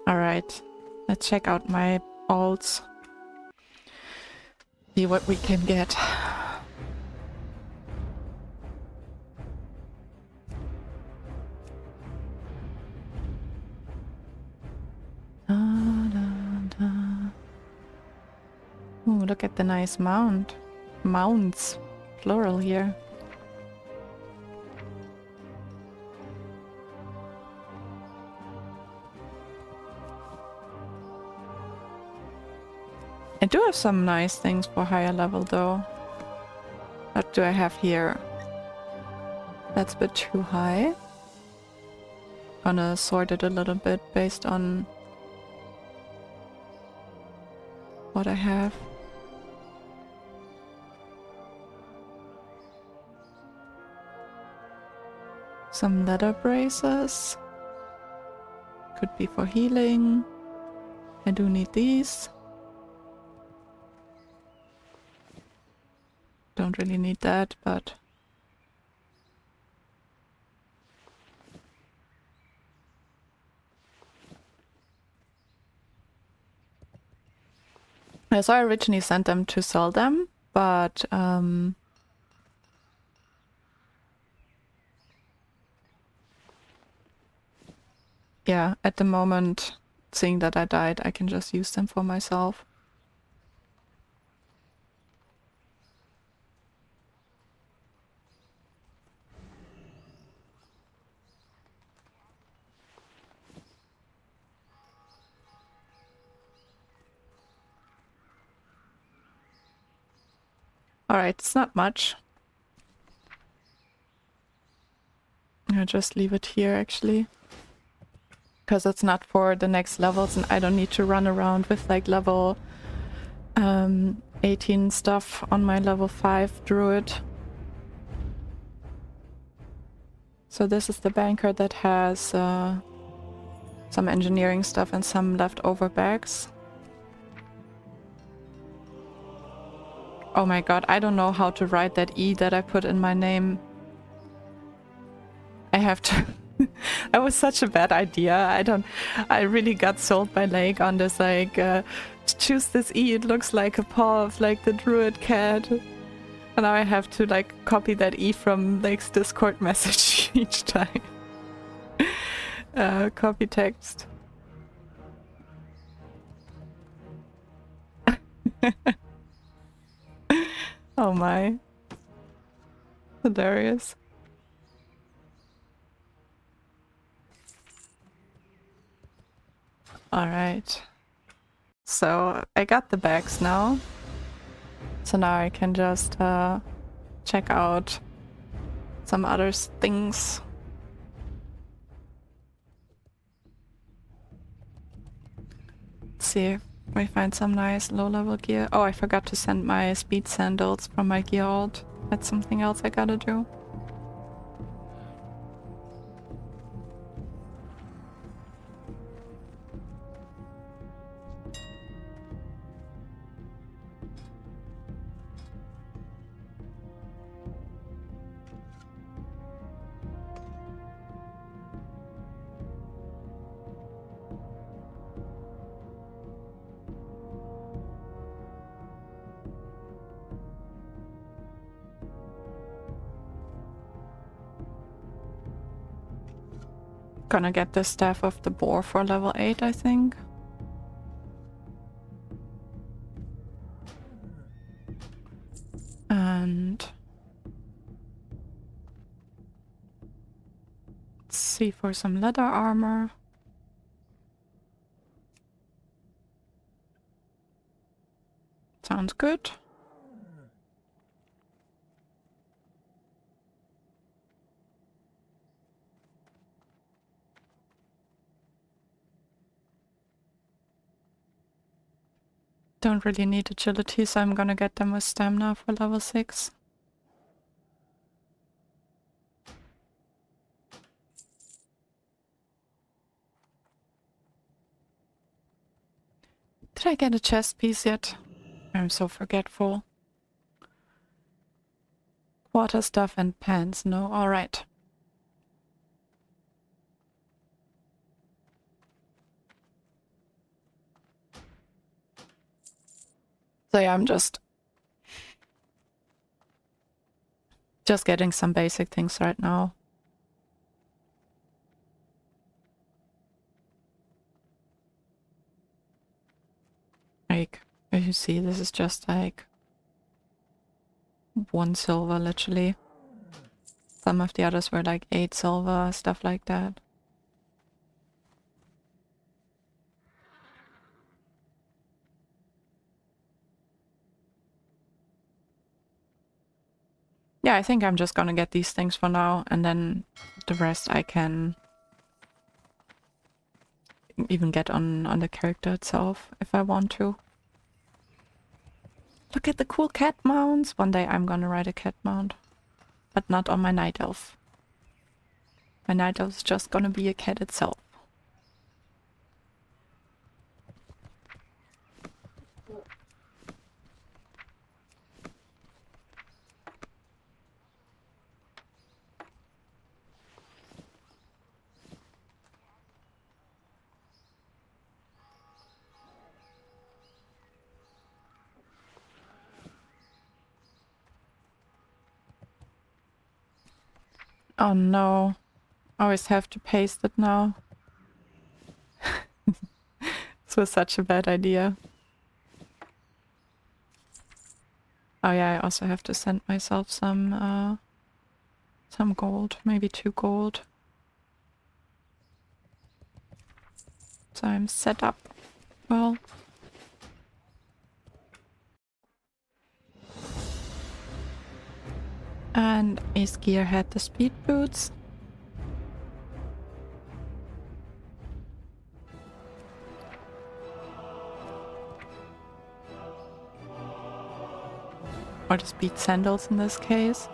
Alright, let's check out my alts. See what we can get. Ooh, look at the nice mounds, plural here. I do have some nice things for higher level though. What do I have here? That's a bit too high. Gonna sort it a little bit based on what I have. Some leather braces. Could be for healing. I do need these. Don't really need that, but... Yeah, so I originally sent them to sell them, but yeah, at the moment, seeing that I died, I can just use them for myself. Alright, it's not much. I'll just leave it here actually. Because it's not for the next levels and I don't need to run around with like level 18 stuff on my level 5 Druid. So this is the banker that has some engineering stuff and some leftover bags. Oh my god, I don't know how to write that E that I put in my name. I have to... That was such a bad idea. I really got sold by Lake on this, like, choose this E, it looks like a paw of, like, the Druid cat. And now I have to, like, copy that E from Lake's Discord message each time. Copy text. Oh my. Hilarious. Alright. So I got the bags now. So now I can just check out some other things. Let's see if we find some nice low-level gear. Oh, I forgot to send my speed sandals from my gear alt. That's something else I gotta do. Gonna get the Staff of the Boar for level 8, I think. And let's see for some leather armor. Sounds good. Don't really need agility, so I'm gonna get them with stamina for level 6. Did I get a chest piece yet? I'm so forgetful. Water stuff and pants, no, alright. So yeah, I'm just getting some basic things right now. Like, as you see, this is just like 1 silver, literally. Some of the others were like 8 silver, stuff like that. Yeah, I think I'm just gonna get these things for now, and then the rest I can even get on the character itself if I want to. Look at the cool cat mounts! One day I'm gonna ride a cat mount, but not on my night elf. My night elf is just gonna be a cat itself. Oh no. I always have to paste it now. This was such a bad idea. Oh yeah, I also have to send myself some gold, maybe 2 gold. So I'm set up well. And Ace Gear had the speed boots. Or the speed sandals in this case.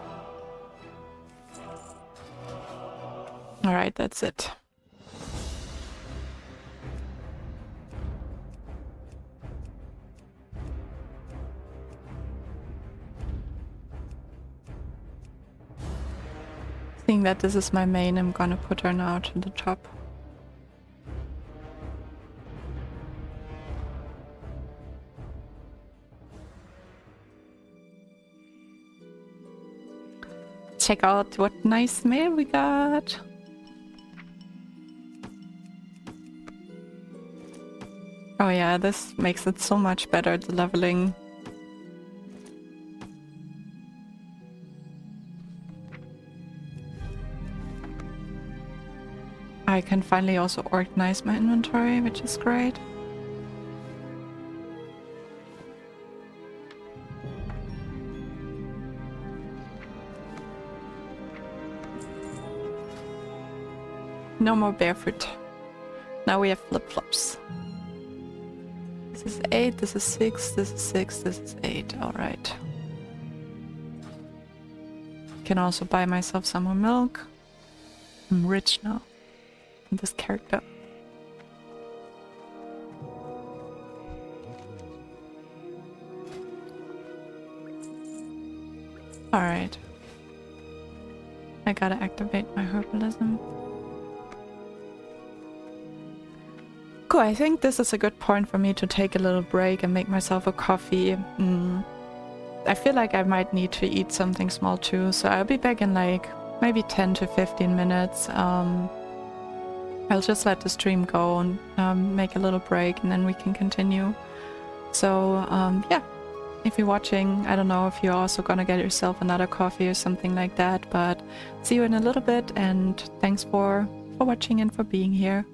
Alright, that's it. Seeing that this is my main, I'm gonna put her now to the top. Check out what nice mail we got. Oh yeah, this makes it so much better, the leveling. I can finally also organize my inventory, which is great. No more barefoot. Now we have flip-flops. This is 8, this is 6, this is 6, this is 8. Alright. Can also buy myself some more milk. I'm rich now. In this character. Alright. I gotta activate my herbalism. Cool, I think this is a good point for me to take a little break and make myself a coffee. I feel like I might need to eat something small too, so I'll be back in like maybe 10 to 15 minutes. I'll just let the stream go and make a little break and then we can continue. So yeah, if you're watching, I don't know if you're also gonna get yourself another coffee or something like that, but see you in a little bit, and thanks for watching and for being here.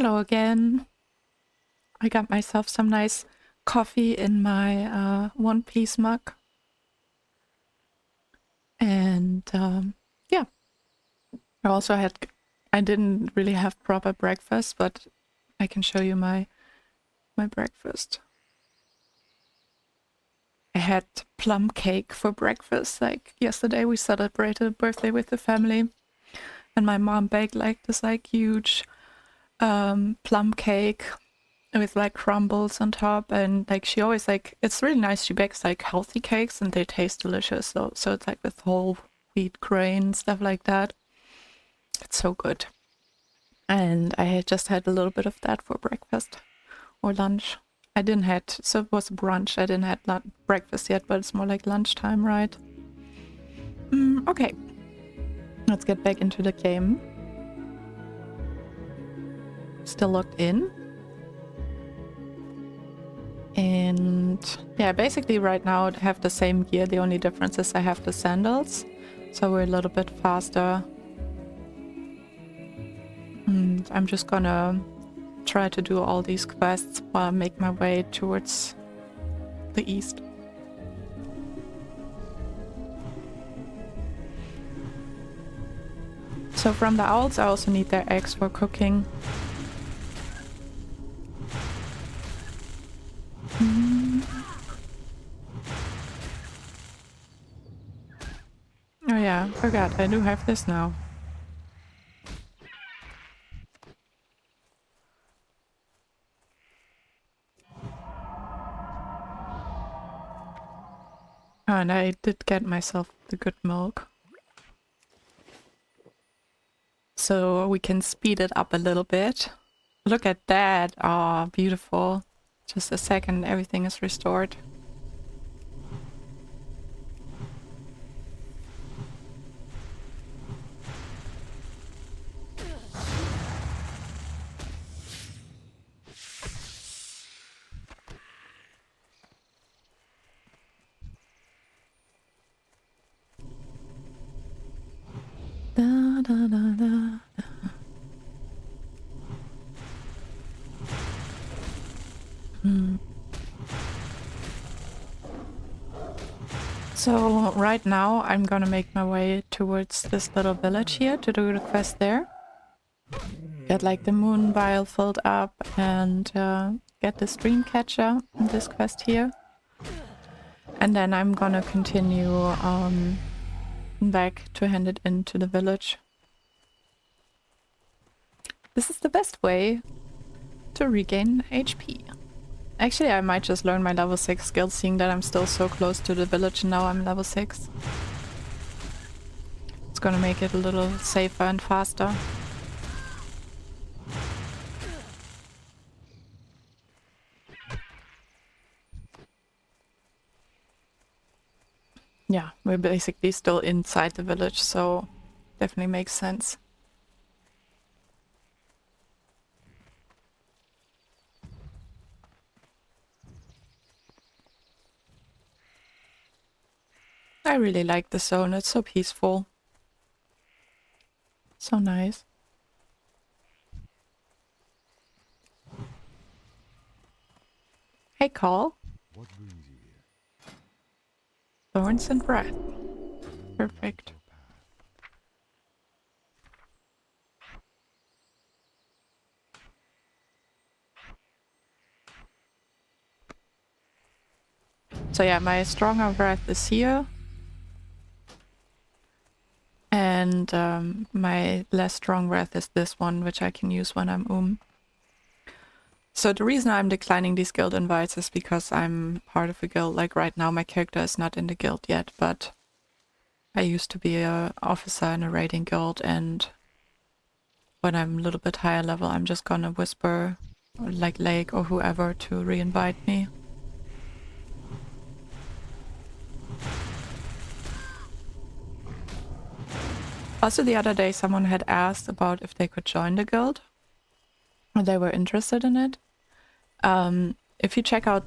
Hello again. I got myself some nice coffee in my One Piece mug. And yeah, I didn't really have proper breakfast, but I can show you my breakfast. I had plum cake for breakfast. Like yesterday we celebrated a birthday with the family and my mom baked like this like huge plum cake with like crumbles on top, and like she always like, it's really nice, she bakes like healthy cakes and they taste delicious, so it's like with whole wheat grain, stuff like that. It's so good. And I had just had a little bit of that for breakfast or lunch. So it was brunch. I didn't had breakfast yet, but it's more like lunchtime, right? Okay, let's get back into the game. Still logged in. And yeah, basically right now I have the same gear. The only difference is I have the sandals, so we're a little bit faster. And I'm just gonna try to do all these quests while I make my way towards the east. So from the owls I also need their eggs for cooking. Oh yeah, forgot, I do have this now. Oh, and I did get myself the good milk. So we can speed it up a little bit. Look at that. Ah, oh, beautiful. Just a second, everything is restored. Da, da, da, da. So right now I'm gonna make my way towards this little village here to do the quest there. Get like the moon vial filled up and get the stream catcher in this quest here. And then I'm gonna continue back to hand it into the village. This is the best way to regain HP. Actually, I might just learn my level 6 skill, seeing that I'm still so close to the village and now I'm level 6. It's gonna make it a little safer and faster. Yeah, we're basically still inside the village, so definitely makes sense. I really like the zone, it's so peaceful. So nice. Hey, Carl. What brings you here? Thorns and breath. Perfect. So yeah, my stronger breath is here. And my less strong breath is this one, which I can use when I'm So the reason I'm declining these guild invites is because I'm part of a guild. Like right now my character is not in the guild yet, but I used to be an officer in a raiding guild, and when I'm a little bit higher level I'm just gonna whisper like Lake or whoever to re-invite me. Also the other day someone had asked about if they could join the guild, or they were interested in it. If you check out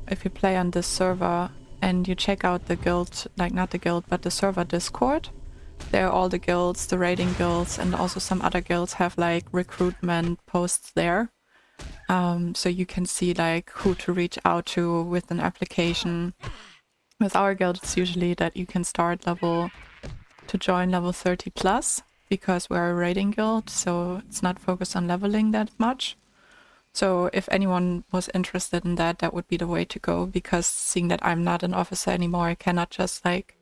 if you play on this server and you check out the guild, like not the guild, but the server Discord, There are all the guilds, the raiding guilds, and also some other guilds have like recruitment posts there. So you can see like who to reach out to with an application. With our guild, it's usually that you can start to join level 30 plus, because we're a raiding guild, so it's not focused on leveling that much. So if anyone was interested in that, that would be the way to go, because seeing that I'm not an officer anymore, I cannot just like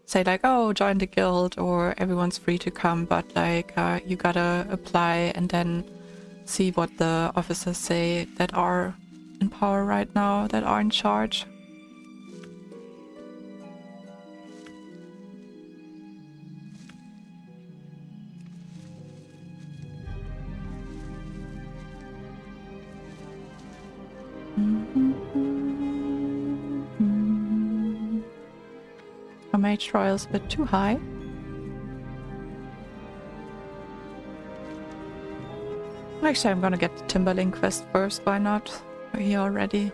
say like, oh, join the guild or everyone's free to come, but like you gotta apply and then see what the officers say that are in power right now, that are in charge. Our mage royal's a bit too high. Actually, I'm gonna get the Timberling quest first, why not? We're here already.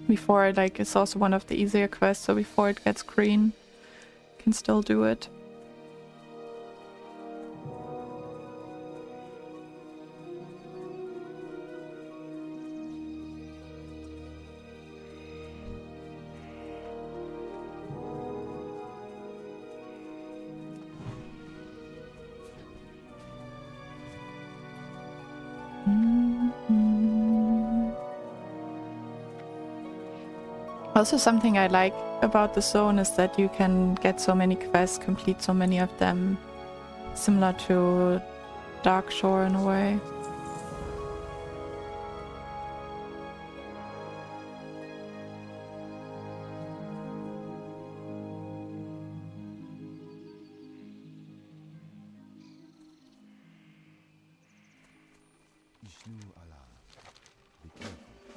Before, like, it's also one of the easier quests, so before it gets green, you can still do it. Also, something I like about the zone is that you can get so many quests, complete so many of them, similar to Dark Shore in a way.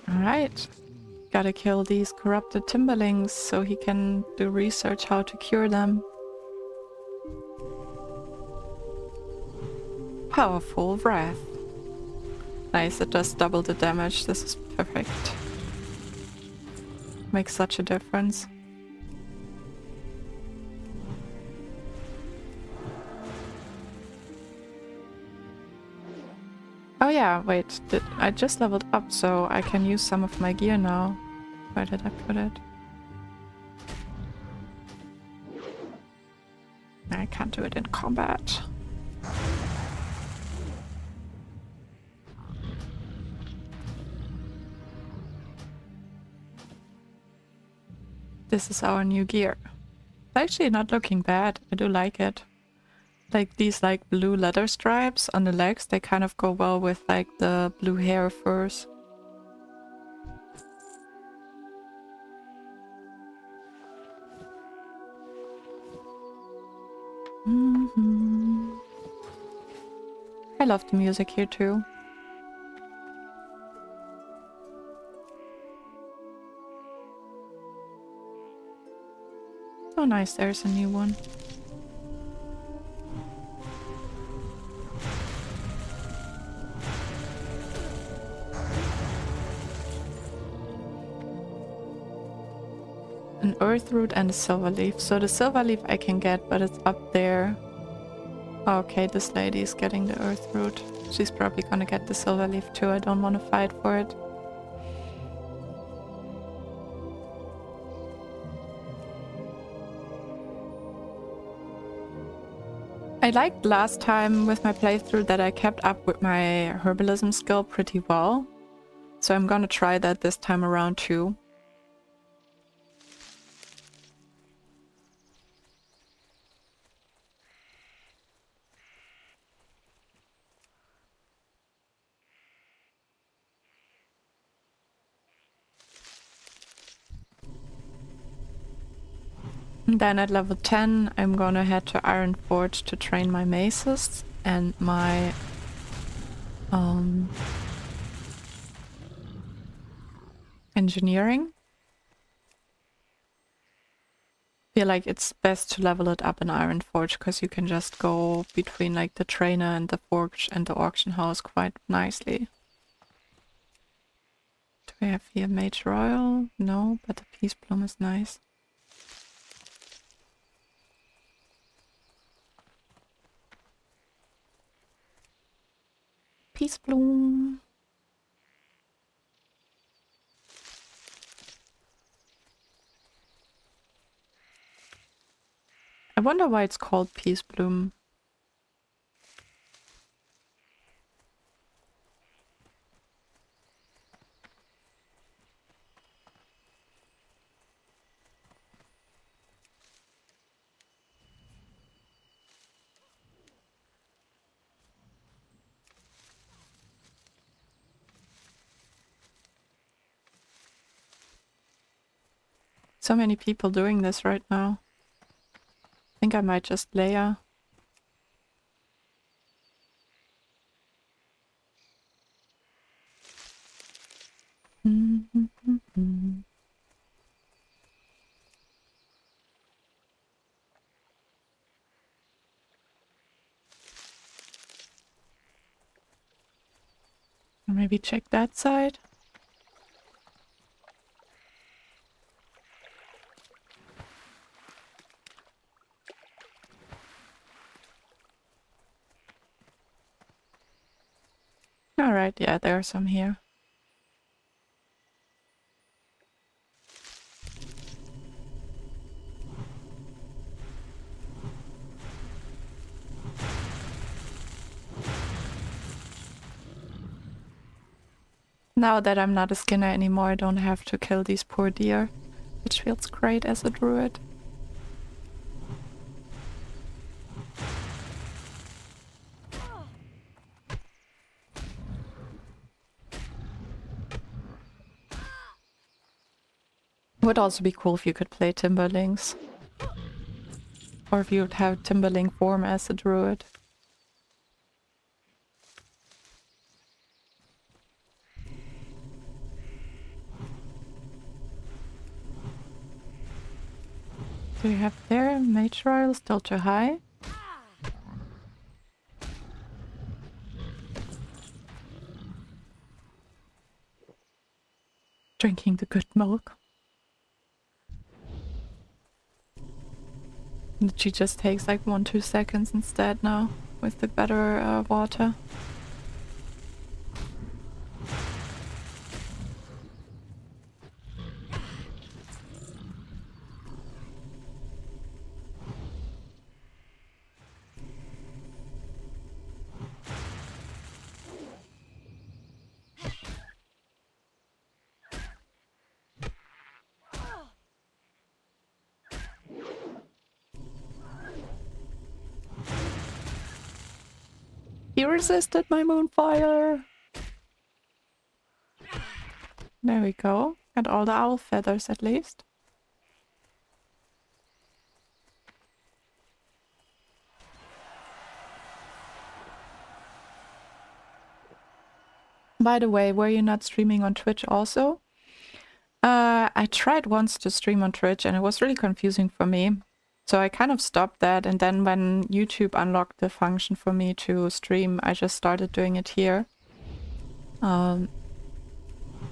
Alright. Gotta kill these corrupted Timberlings so he can do research how to cure them. Powerful Wrath. Nice, it does double the damage. This is perfect. Makes such a difference. Oh yeah, wait, I just leveled up, so I can use some of my gear now. Where did I put it? I can't do it in combat. This is our new gear. It's actually not looking bad. I do like it. Like these like blue leather stripes on the legs, they kind of go well with like the blue hair furs. I love the music here too. Oh nice, there's a new one. An earth root and a silver leaf. So the silver leaf I can get, but it's up there. Okay, this lady is getting the earth root. She's probably gonna get the silver leaf too. I don't want to fight for it. I liked last time with my playthrough that I kept up with my herbalism skill pretty well. So I'm gonna try that this time around too. And then at level 10 I'm gonna head to Ironforge to train my maces and my engineering. Feel like it's best to level it up in Ironforge because you can just go between like the trainer and the forge and the auction house quite nicely. We have here Mage Royal. No, but the Peace Bloom is nice. Peace Bloom. I wonder why it's called Peace Bloom. So many people doing this right now. I think I might just layer. Maybe check that side. Alright, yeah, there are some here. Now that I'm not a skinner anymore, I don't have to kill these poor deer, which feels great as a druid. Would also be cool if you could play Timberlings. Or if you would have Timberling form as a druid. Do you have there? Mage Royal still too high? Drinking the good milk. She just takes like 1-2 seconds instead now with the better water. He resisted my moonfire! There we go. Got all the owl feathers at least. By the way, were you not streaming on Twitch also? I tried once to stream on Twitch and it was really confusing for me. So I kind of stopped that, and then when YouTube unlocked the function for me to stream, I just started doing it here. I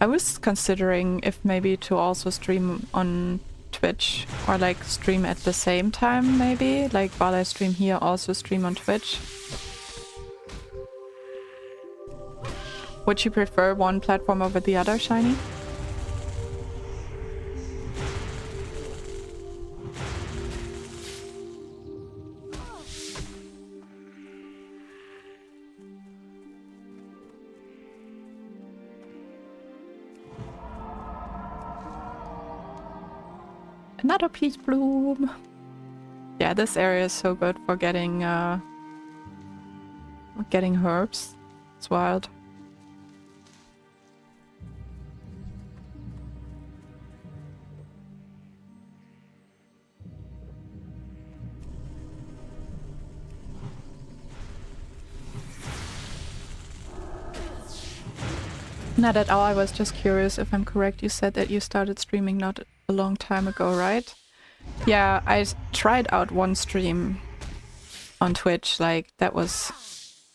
was considering if maybe to also stream on Twitch, or like stream at the same time maybe, like while I stream here also stream on Twitch. Would you prefer one platform over the other, Shiny? Another peace bloom. Yeah, this area is so good for getting herbs. It's wild. Not at all, I was just curious if I'm correct. You said that you started streaming not a long time ago, right? Yeah, I tried out one stream on Twitch, like that was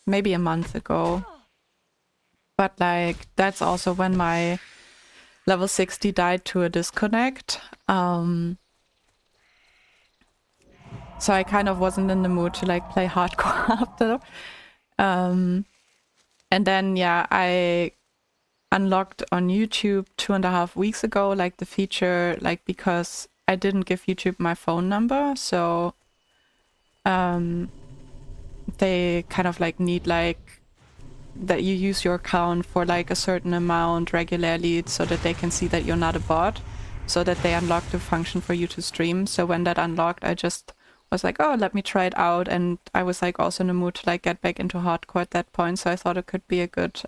maybe a month ago. But like, that's also when my level 60 died to a disconnect. So I kind of wasn't in the mood to like play hardcore after. And then, yeah, I unlocked on YouTube 2.5 weeks ago, like the feature, like because I didn't give YouTube my phone number. So they kind of like need like that you use your account for like a certain amount regularly so that they can see that you're not a bot, so that they unlock the function for you to stream. So when that unlocked, I just was like, oh, let me try it out. And I was like also in the mood to like get back into hardcore at that point. So I thought it could be a good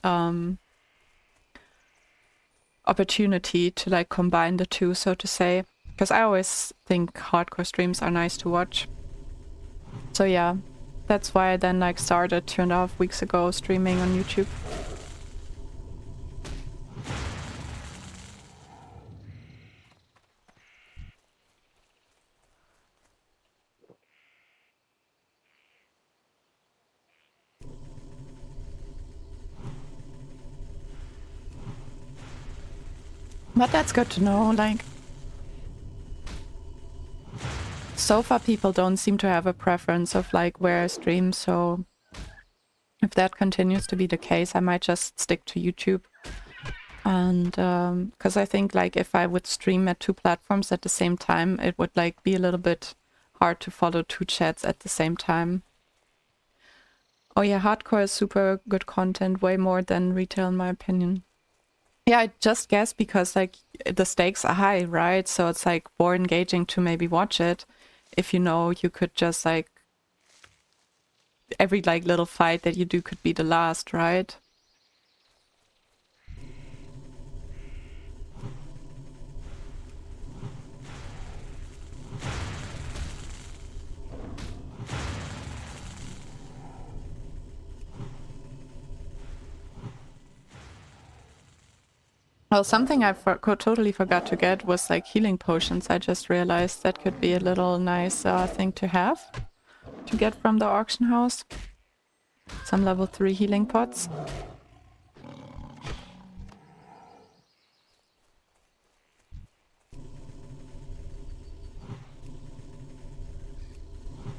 opportunity to like combine the two, so to say. Because I always think hardcore streams are nice to watch. So yeah, that's why I then like started 2.5 weeks ago streaming on YouTube. But that's good to know, like, so far people don't seem to have a preference of like where I stream, so if that continues to be the case, I might just stick to YouTube. And because I think like if I would stream at 2 platforms at the same time, it would like be a little bit hard to follow 2 chats at the same time. Oh yeah, hardcore is super good content, way more than retail in my opinion. Yeah, I just guess because like the stakes are high, right? So it's like more engaging to maybe watch it if you know you could just like every like little fight that you do could be the last, right? Well, something I totally forgot to get was like healing potions. I just realized that could be a little nice thing to have to get from the auction house. Some level 3 healing pots.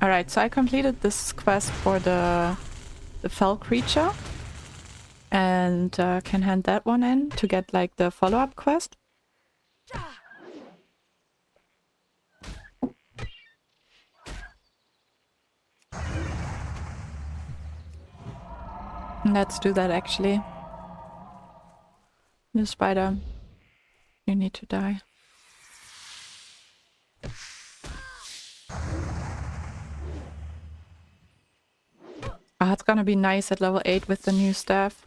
Alright, so I completed this quest for the fell creature. And can hand that one in to get like the follow-up quest. Let's do that actually. The spider, you need to die. Ah, it's gonna be nice at level 8 with the new staff.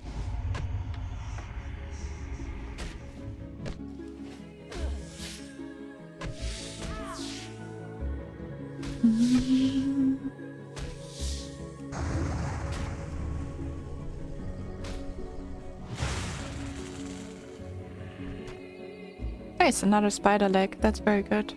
Nice, another spider leg. That's very good.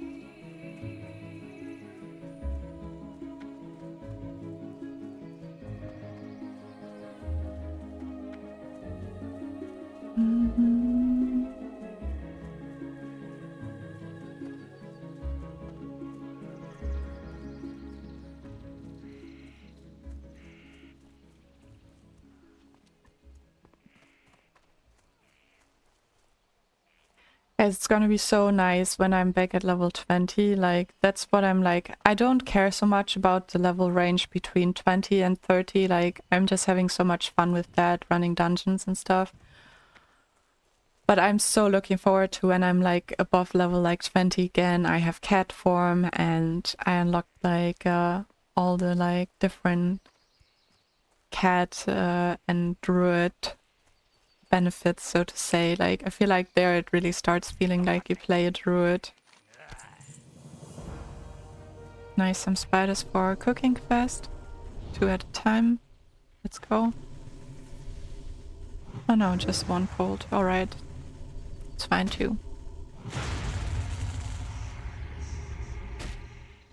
It's gonna be so nice when I'm back at level 20. Like, that's what I'm like. I don't care so much about the level range between 20 and 30. Like, I'm just having so much fun with that, running dungeons and stuff. But I'm so looking forward to when I'm like above level like 20 again. I have cat form and I unlocked like all the like different cat and druid benefits, so to say. Like, I feel like there it really starts feeling like you play a druid. Nice, some spiders for a cooking quest. 2 at a time. Let's go. Oh no, just 1 cold. Alright. It's fine too.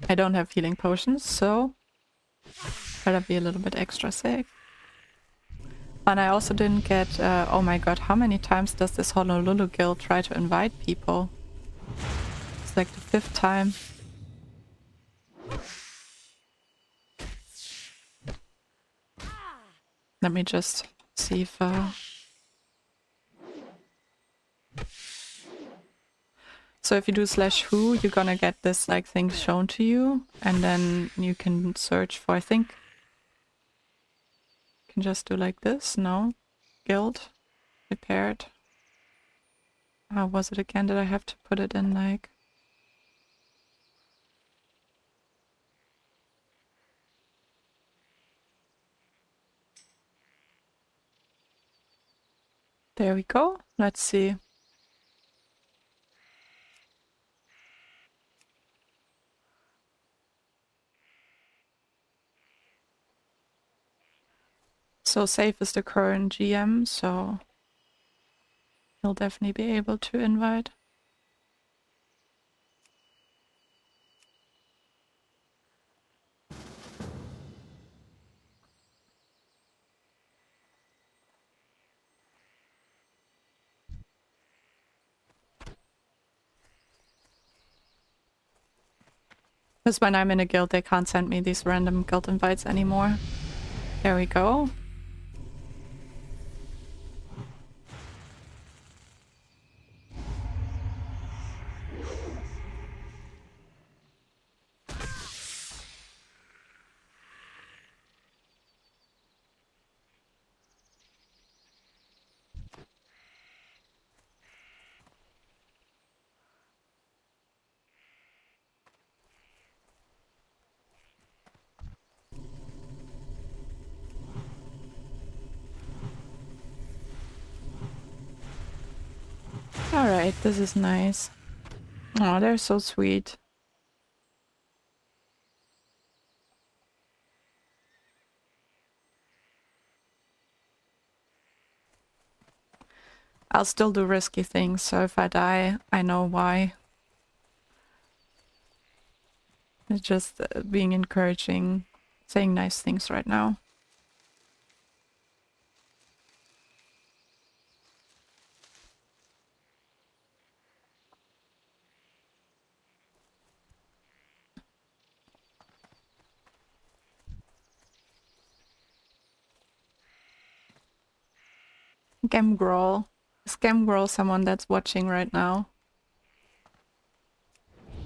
I don't have healing potions, so better be a little bit extra safe. And I also didn't get, oh my god, how many times does this Honolulu guild try to invite people? It's like the 5th time. Let me just see if... So if you do /who, you're gonna get this like thing shown to you, and then you can search for, I think, you can just do like this, no? Guild, prepared. How was it again? Did I have to put it in like... There we go. Let's see. So Safe is the current GM, so he'll definitely be able to invite. Because when I'm in a guild, they can't send me these random guild invites anymore. There we go. Alright, this is nice. Oh, they're so sweet. I'll still do risky things, so if I die, I know why. It's just being encouraging, saying nice things right now. Gemgroll. Is Gemgroll someone that's watching right now?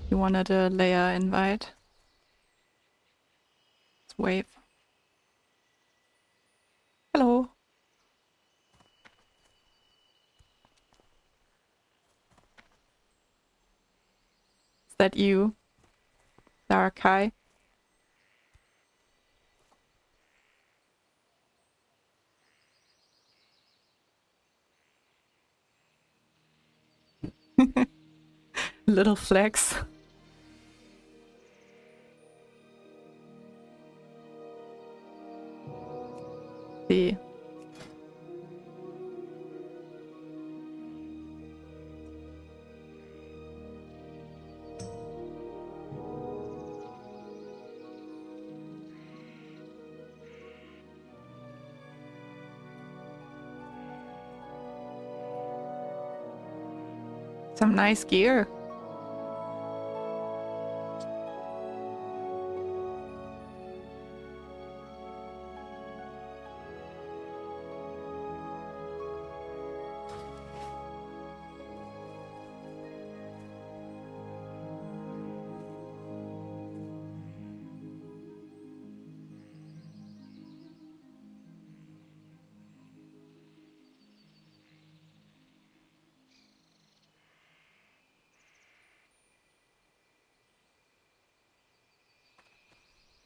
You wanted a Leia invite? Let's wave. Hello. Is that you? Darkai? Little flex. See. Some nice gear.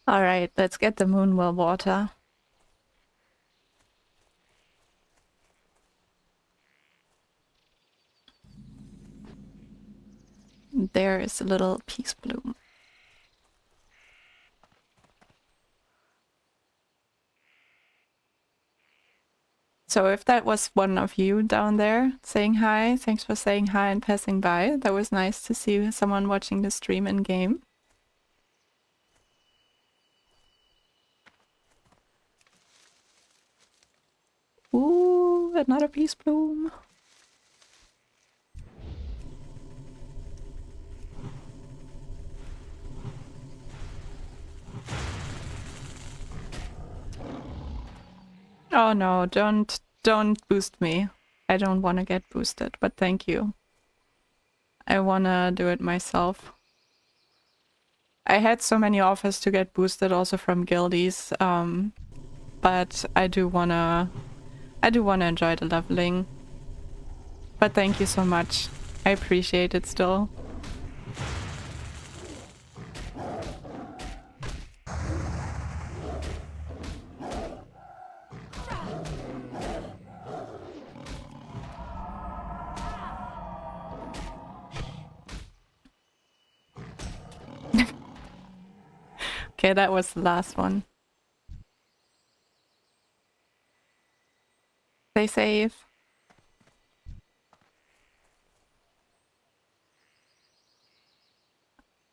Alright, let's get the Moonwell water. There is a little peace bloom. So if that was one of you down there saying hi, thanks for saying hi and passing by. That was nice to see someone watching the stream in game. Ooh, another peace bloom. Oh no, don't boost me. I don't want to get boosted, but thank you. I wanna do it myself. I had so many offers to get boosted also from guildies, but I do wanna enjoy the leveling. But thank you so much. I appreciate it still. Okay, that was the last one. Stay safe.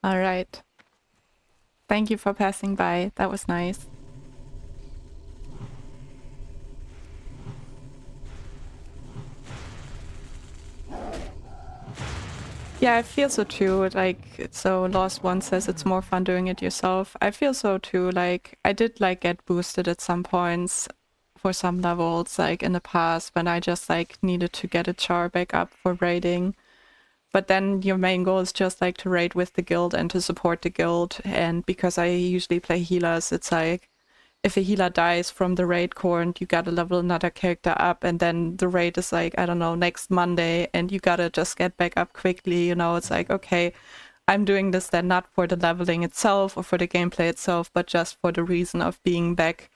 All right. Thank you for passing by. That was nice. Yeah, I feel so too. Like, so Lost One says it's more fun doing it yourself. I feel so too. Like, I did like get boosted at some points for some levels, like in the past when I just like needed to get a char back up for raiding. But then your main goal is just like to raid with the guild and to support the guild. And because I usually play healers, it's like if a healer dies from the raid core and you gotta level another character up, and then the raid is like, I don't know, next Monday, and you gotta just get back up quickly, you know, it's like, okay, I'm doing this then not for the leveling itself or for the gameplay itself, but just for the reason of being back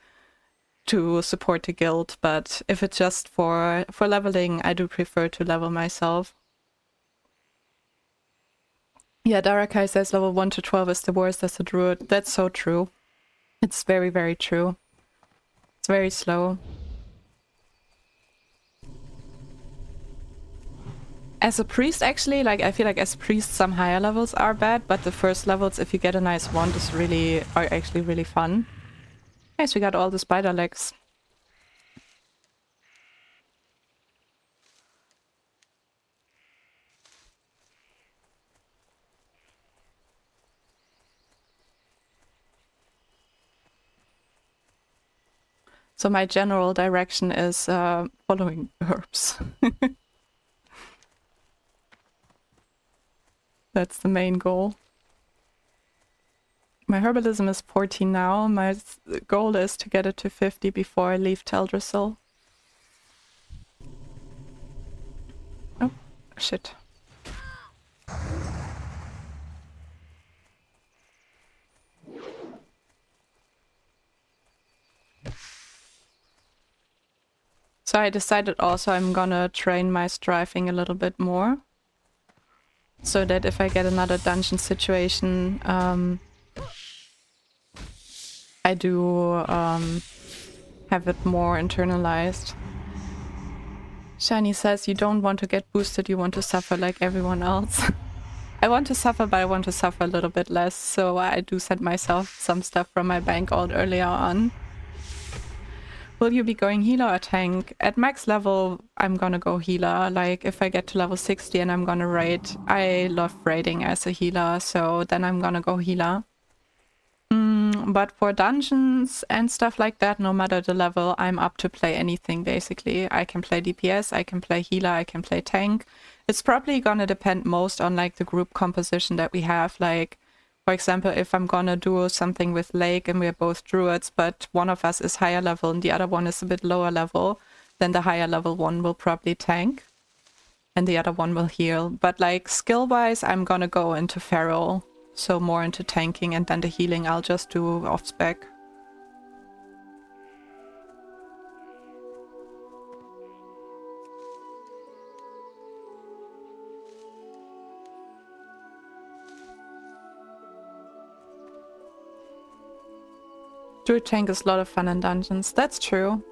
to support the guild. But if it's just for leveling, I do prefer to level myself. Yeah, Darakai says level 1 to 12 is the worst as a druid. That's so true. It's very, very true. It's very slow. As a priest, actually, like, I feel like as priest, some higher levels are bad, but the first levels, if you get a nice wand, are actually really fun. Nice, we got all the spider legs. So my general direction is following herbs. That's the main goal. My herbalism is 14 now. My goal is to get it to 50 before I leave Teldrassil. Oh, shit. So I decided also I'm gonna train my striving a little bit more, so that if I get another dungeon situation, I do have it more internalized. Shiny says you don't want to get boosted, you want to suffer like everyone else. I want to suffer, but I want to suffer a little bit less, so I do send myself some stuff from my bank alt earlier on. Will you be going healer or tank? At max level, I'm gonna go healer. Like, if I get to level 60 and I'm gonna raid, I love raiding as a healer, so then I'm gonna go healer. But for dungeons and stuff like that, no matter the level, I'm up to play anything, basically. I can play DPS, I can play healer, I can play tank. It's probably gonna depend most on, like, the group composition that we have, like... For example, if I'm gonna do something with Lake and we're both druids, but one of us is higher level and the other one is a bit lower level, then the higher level one will probably tank and the other one will heal. But like skill-wise, I'm gonna go into Feral, so more into tanking, and then the healing I'll just do off-spec. Druid tank is a lot of fun in dungeons. That's true.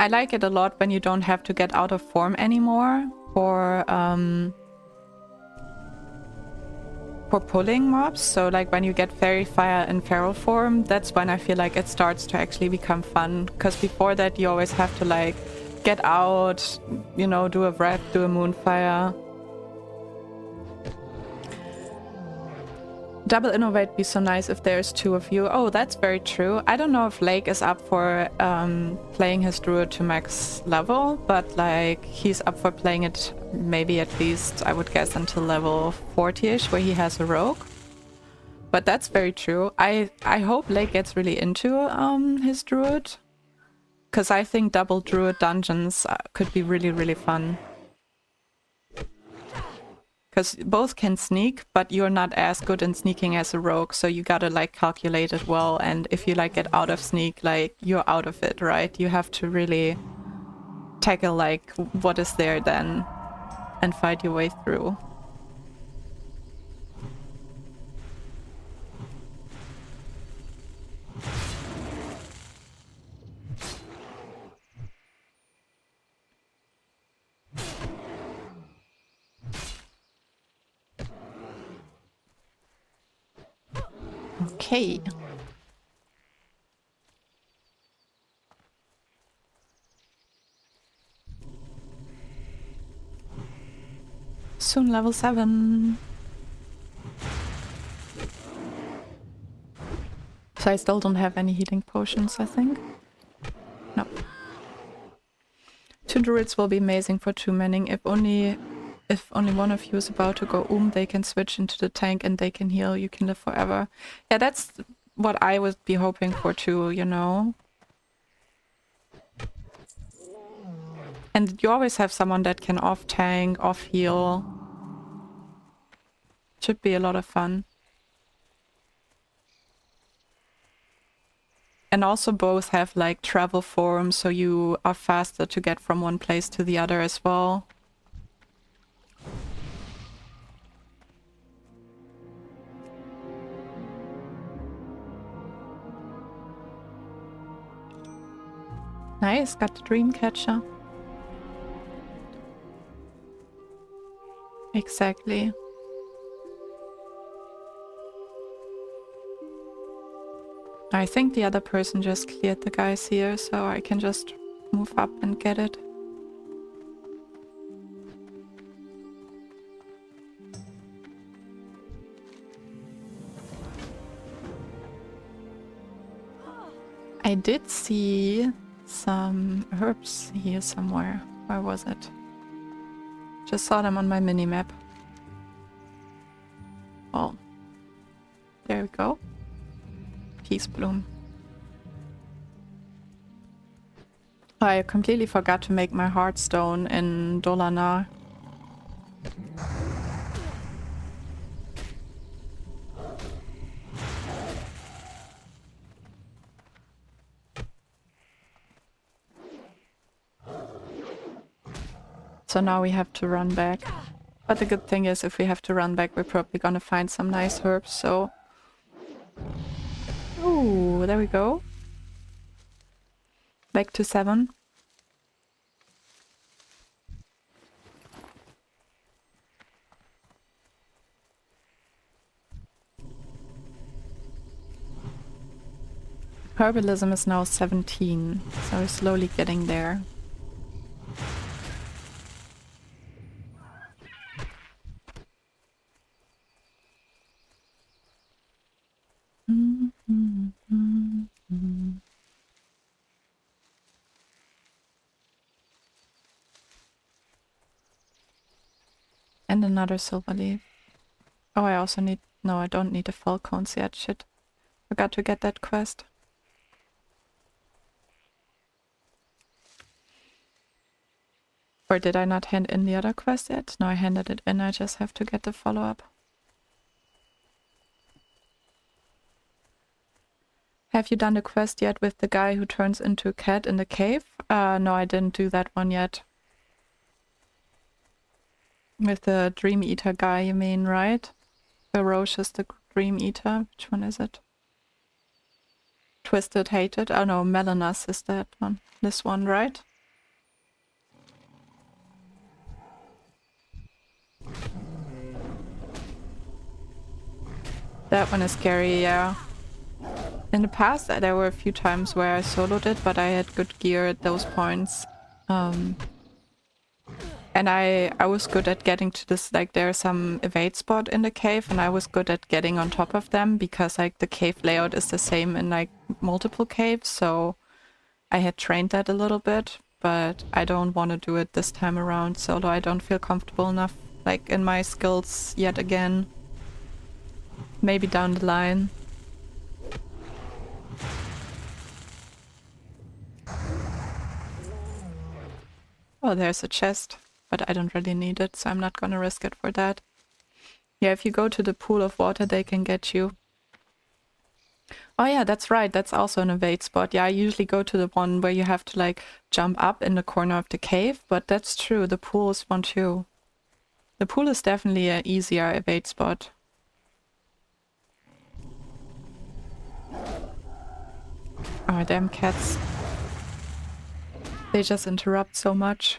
I like it a lot when you don't have to get out of form anymore for pulling mobs. So like when you get Fairy Fire in feral form, that's when I feel like it starts to actually become fun. Because before that you always have to like get out, you know, do a wrap, do a moonfire. Double innovate be so nice if there's 2 of you. Oh, that's very true. I don't know if Lake is up for playing his druid to max level, but like he's up for playing it maybe at least, I would guess, until level 40-ish, where he has a rogue. But that's very true. I hope Lake gets really into his druid, because I think double druid dungeons could be really, really fun. Because both can sneak, but you're not as good in sneaking as a rogue, so you gotta like calculate it well, and if you like get out of sneak, like you're out of it, right? You have to really tackle like what is there then and fight your way through. Okay. Soon level 7. So I still don't have any healing potions, I think. No. 2 druids will be amazing for 2 manning. If only one of you is about to go they can switch into the tank and they can heal. You can live forever. Yeah, that's what I would be hoping for too, you know? And you always have someone that can off tank, off heal. Should be a lot of fun. And also both have like travel forms, so you are faster to get from one place to the other as well. Nice, got the dream catcher. Exactly. I think the other person just cleared the guys here, so I can just move up and get it. I did see some herbs here somewhere. Where was it? Just saw them on my mini-map. Oh. There we go. Peace bloom. I completely forgot to make my heartstone in Dolana. So now we have to run back. But the good thing is, if we have to run back, we're probably gonna find some nice herbs, so... Ooh, there we go. Back to 7. Herbalism is now 17, so we're slowly getting there. And another silver leaf. Oh, I also need... No, I don't need the falcons yet. Shit. Forgot to get that quest. Or did I not hand in the other quest yet? No, I handed it in. I just have to get the follow-up. Have you done the quest yet with the guy who turns into a cat in the cave? No, I didn't do that one yet. With the Dream Eater guy, you mean, right? Ferocious the Dream Eater. Which one is it? Twisted, Hated. Oh no, Melanus is that one. This one, right? That one is scary, yeah. In the past, there were a few times where I soloed it, but I had good gear at those points. And I was good at getting to this, like there's some evade spot in the cave, and I was good at getting on top of them because like the cave layout is the same in like multiple caves, so I had trained that a little bit, but I don't want to do it this time around solo. I don't feel comfortable enough like in my skills yet again. Maybe down the line. Oh, there's a chest, but I don't really need it, so I'm not gonna risk it for that. Yeah, if you go to the pool of water, they can get you. Oh yeah, that's right, that's also an evade spot. Yeah, I usually go to the one where you have to like jump up in the corner of the cave, but that's true, the pool is one too. The pool is definitely an easier evade spot. Oh, damn cats. They just interrupt so much.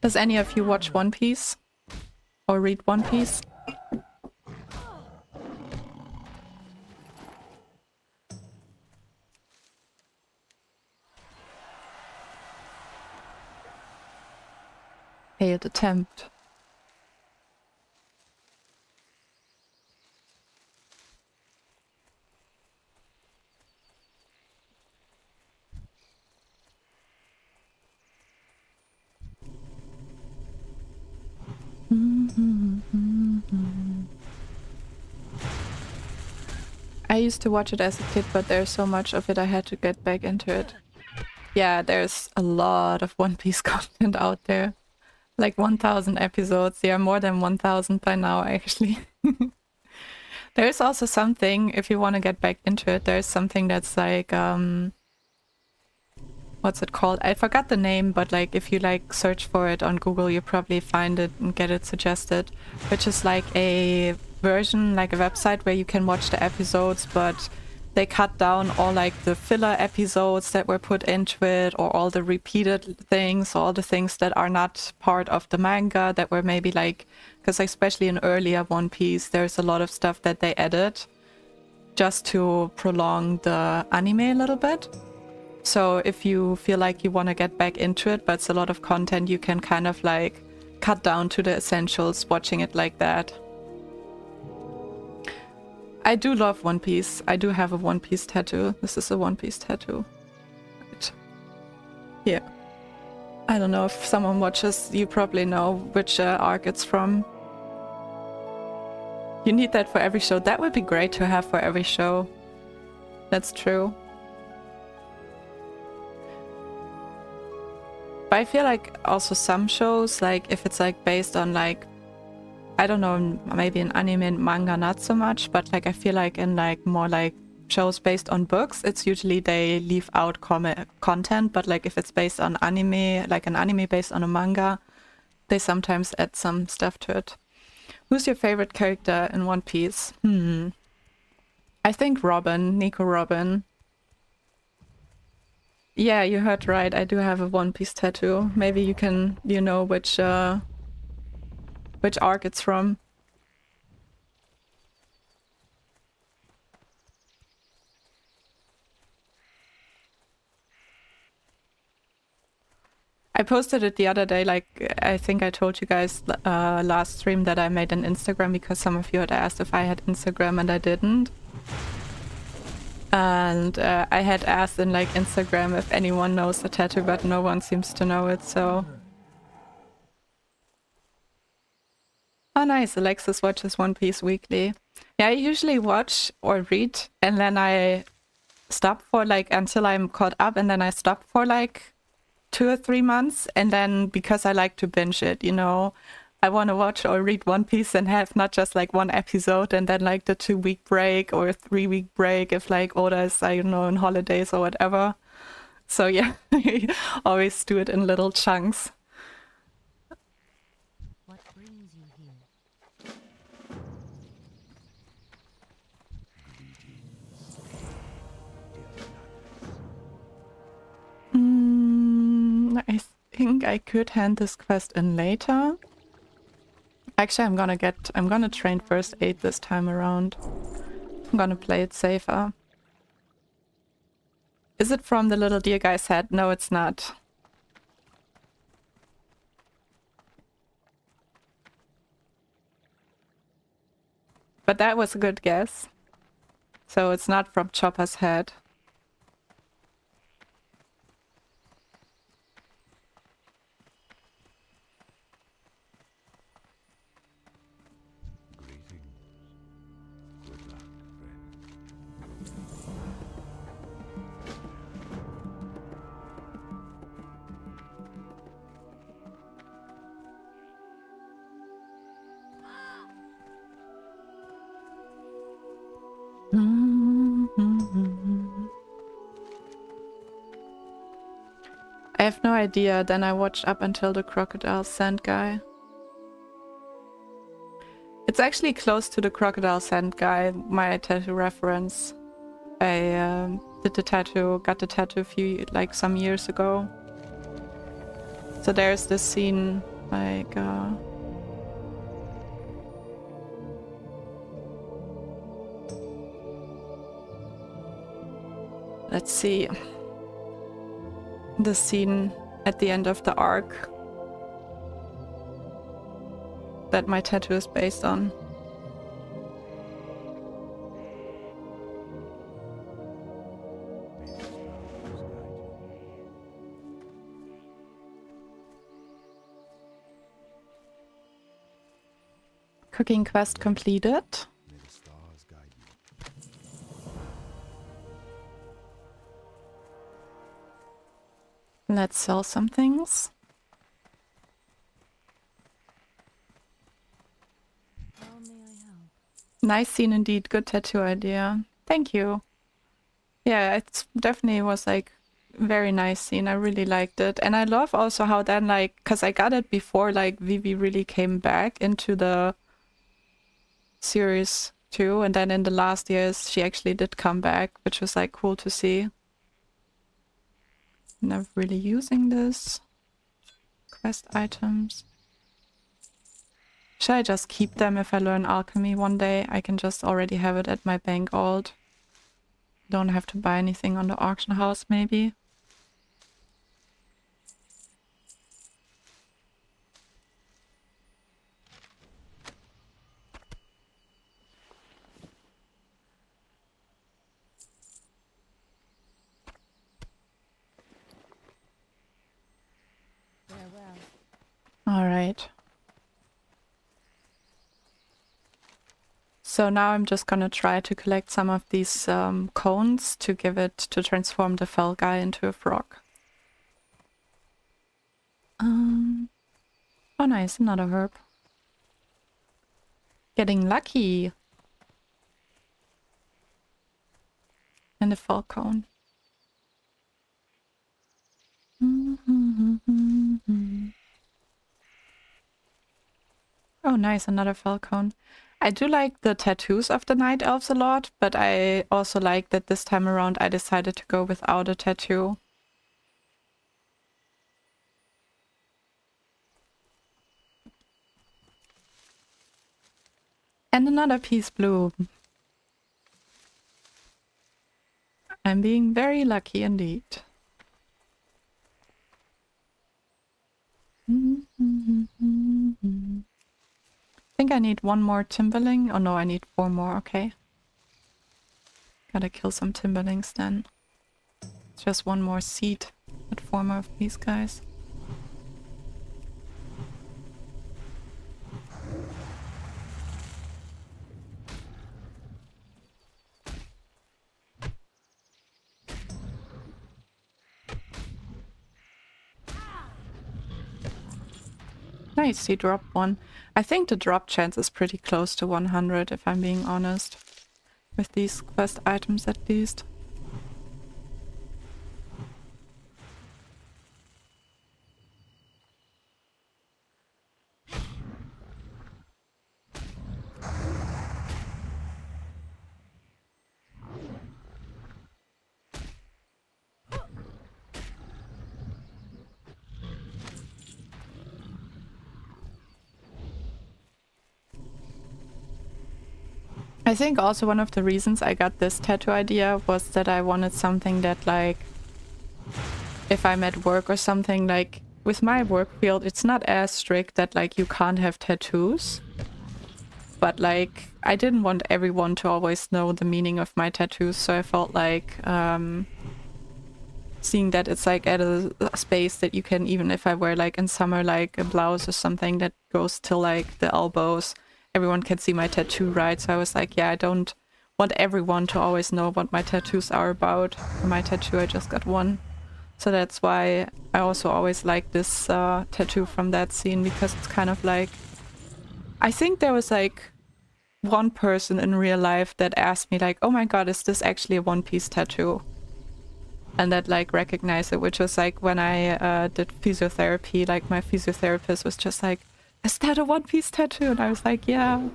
Does any of you watch One Piece? Or read One Piece? Failed attempt. I used to watch it as a kid, but there's so much of it I had to get back into it. Yeah, there's a lot of One Piece content out there. Like 1,000 episodes. There are more than 1,000 by now, actually. There's also something, if you want to get back into it, there's something that's like, what's it called? I forgot the name, but like if you like search for it on Google, you probably find it and get it suggested, which is like a version, like a website where you can watch the episodes, but they cut down all like the filler episodes that were put into it, or all the repeated things, all the things that are not part of the manga that were maybe like, because especially in earlier One Piece, there's a lot of stuff that they added just to prolong the anime a little bit. So if you feel like you want to get back into it, but it's a lot of content, you can kind of like cut down to the essentials watching it like that. I do love One Piece. I do have a One Piece tattoo. This is a One Piece tattoo. Right. Here. I don't know if someone watches, you probably know which arc it's from. You need that for every show. That would be great to have for every show. That's true. But I feel like also some shows, like if it's like based on like, I don't know, maybe in anime and manga not so much, but like I feel like in like more like shows based on books, it's usually they leave out content, but like if it's based on anime, like an anime based on a manga, they sometimes add some stuff to it. Who's your favorite character in One Piece? I think Robin, Nico Robin. Yeah, you heard right. I do have a One Piece tattoo. Maybe you can, you know, which arc it's from. I posted it the other day, like I think I told you guys last stream that I made an Instagram because some of you had asked if I had Instagram and I didn't. And I had asked in like Instagram if anyone knows the tattoo, but no one seems to know it, so... Oh nice, Alexis watches One Piece weekly. Yeah, I usually watch or read and then I stop for like until I'm caught up, and then I stop for like 2 or 3 months, and then because I like to binge it, you know, I want to watch or read One Piece and have not just like one episode and then like the 2-week break or 3-week break if like Oda is, I don't know, on holidays or whatever. So yeah, I always do it in little chunks. What brings you here? I think I could hand this quest in later. Actually, I'm gonna train first aid this time around. I'm gonna play it safer. Is it from the little deer guy's head? No, it's not. But that was a good guess. So it's not from Chopper's head. I have no idea. Then I watched up until the crocodile sand guy. It's actually close to the crocodile sand guy, my tattoo reference. I got the tattoo some years ago. So there's this scene, like, let's see. The scene at the end of the arc that my tattoo is based on. Cooking quest completed. Let's sell some things. Nice scene indeed. Good tattoo idea. Thank you. Yeah, it definitely was like very nice scene. I really liked it. And I love also how then like, because I got it before like Vivi really came back into the series too. And then in the last years she actually did come back, which was like cool to see. Never really using this. Quest items. Should I just keep them if I learn alchemy one day? I can just already have it at my bank alt. Don't have to buy anything on the auction house maybe. All right. So now I'm just gonna try to collect some of these cones to transform the fell guy into a frog. Oh nice, another herb. Getting lucky. And a fell cone. Oh nice, another falcon. I do like the tattoos of the night elves a lot, but I also like that this time around I decided to go without a tattoo. And another peace bloom. I'm being very lucky indeed. I think I need one more timberling. Oh no, I need 4 more, okay. Gotta kill some timberlings then. It's just one more seed with 4 more of these guys. Nice, he dropped one. I think the drop chance is pretty close to 100 if I'm being honest. With these quest items at least. I think also one of the reasons I got this tattoo idea was that I wanted something that, like, if I'm at work or something, like, with my work field, it's not as strict that, like, you can't have tattoos. But, like, I didn't want everyone to always know the meaning of my tattoos, so I felt like, seeing that it's, like, at a space that you can, even if I wear, like, in summer, like, a blouse or something that goes till, like, the elbows, everyone can see my tattoo, right? So I was like, yeah, I don't want everyone to always know what my tattoos are about. For my tattoo, I just got one. So that's why I also always like this tattoo from that scene, because it's kind of like... I think there was, like, one person in real life that asked me, like, oh my god, is this actually a One Piece tattoo? And that, like, recognized it, which was, like, when I did physiotherapy, like, my physiotherapist was just like, is that a One Piece tattoo? And I was like, yeah.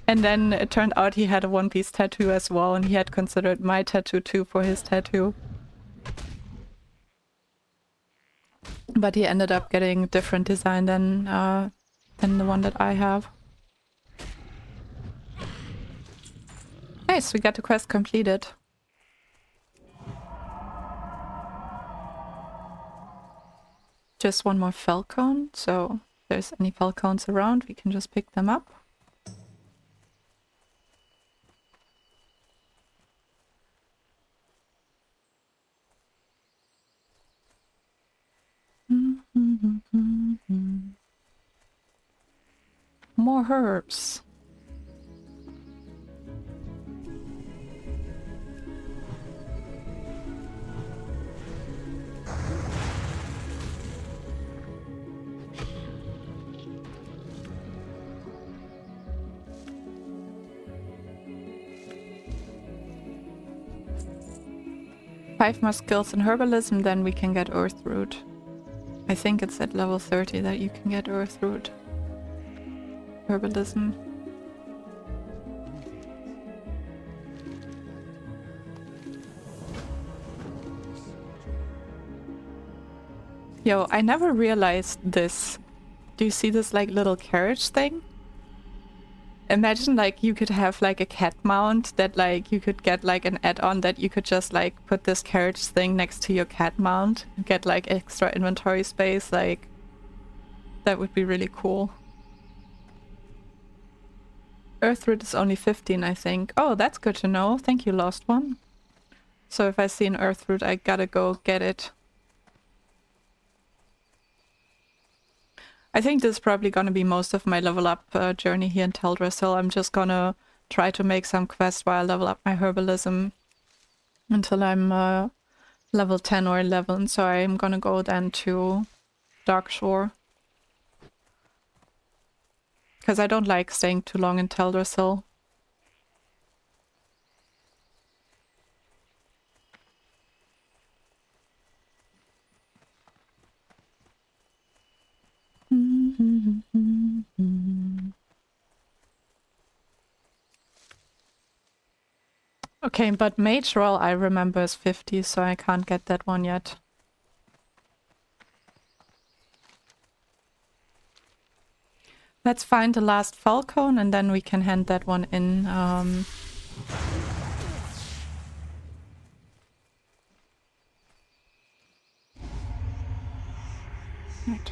And then it turned out he had a One Piece tattoo as well, and he had considered my tattoo too for his tattoo. But he ended up getting a different design than the one that I have. Nice, we got the quest completed. Just one more falcon, so if there's any falcons around, we can just pick them up. More herbs. Five more skills in herbalism, then we can get earth root. I think it's at level 30 that you can get earth root. Herbalism. Yo, I never realized this. Do you see this, like, little carriage thing? Imagine, like, you could have, like, a cat mount that, like, you could get, like, an add-on that you could just, like, put this carriage thing next to your cat mount and get, like, extra inventory space. Like, that would be really cool. Earthroot is only 15, I think. Oh, that's good to know. Thank you, Lost One. So if I see an Earthroot, I gotta go get it. I think this is probably gonna be most of my level up journey here in Teldrassil. I'm just gonna try to make some quests while I level up my herbalism until I'm level 10 or 11. So I'm gonna go then to Darkshore. Because I don't like staying too long in Teldrassil. Okay, but Mage Roll I remember is 50, so I can't get that one yet. Let's find the last falcon and then we can hand that one in. Right.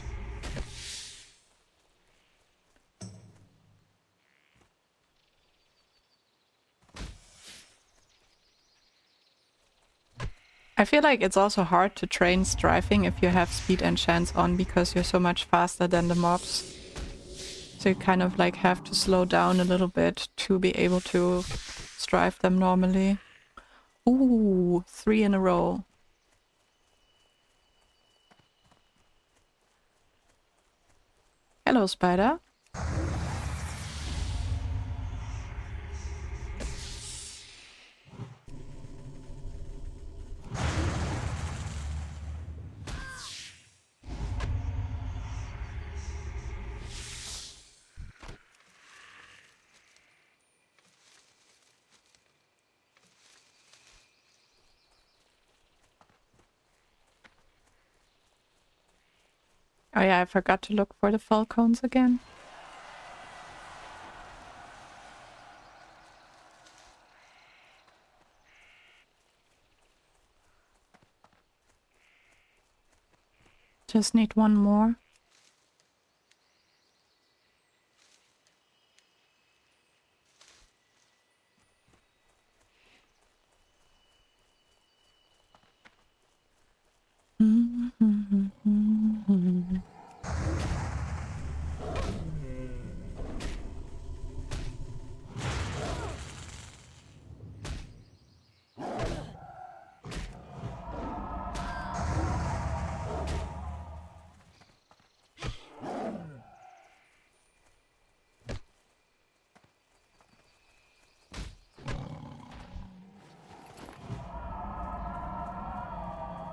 I feel like it's also hard to train strafing if you have speed enchants on because you're so much faster than the mobs. So you kind of like have to slow down a little bit to be able to strife them normally. Ooh, 3 in a row. Hello, spider. Oh yeah, I forgot to look for the falcons again. Just need one more.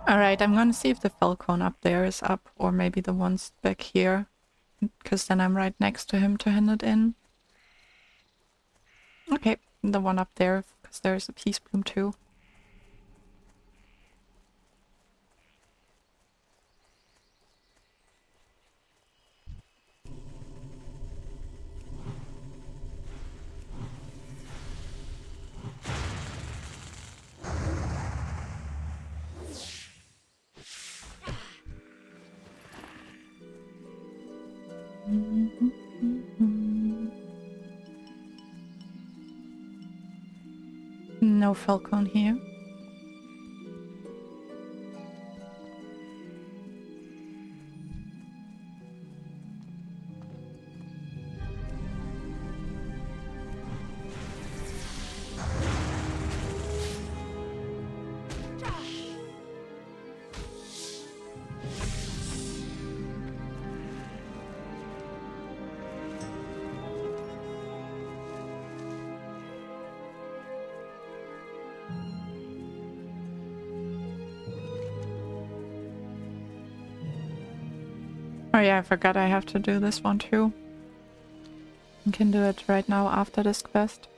Alright, I'm gonna see if the falcon up there is up, or maybe the ones back here, because then I'm right next to him to hand it in. Okay, the one up there, because there's a peace bloom too. No falcon here. Oh yeah, I forgot I have to do this one too. I can do it right now after this quest.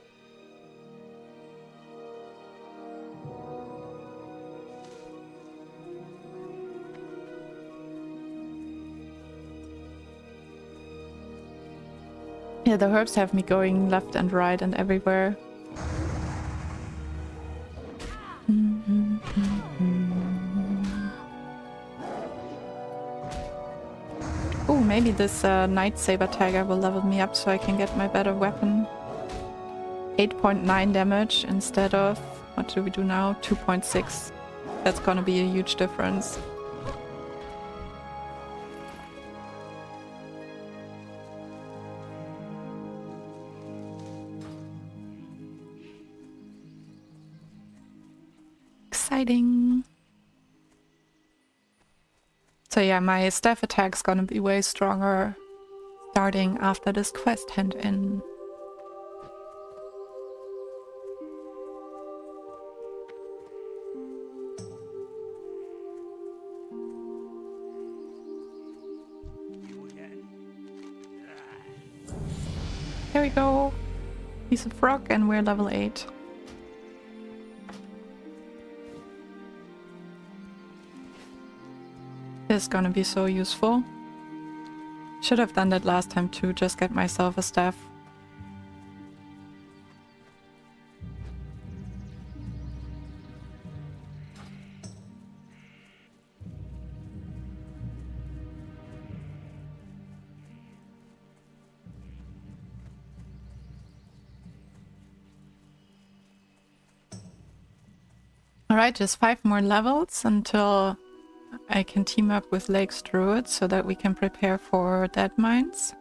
Yeah, the herbs have me going left and right and everywhere. Oh, maybe this Night Saber Tiger will level me up so I can get my better weapon. 8.9 damage instead of, what do we do now? 2.6. That's gonna be a huge difference. Exciting. So yeah, my staff attack's gonna be way stronger starting after this quest hand in. There we go. He's a frog and we're level 8. This is gonna be so useful. Should have done that last time too, just get myself a staff. Alright, just 5 more levels until I can team up with Lake's Druid so that we can prepare for dead mines.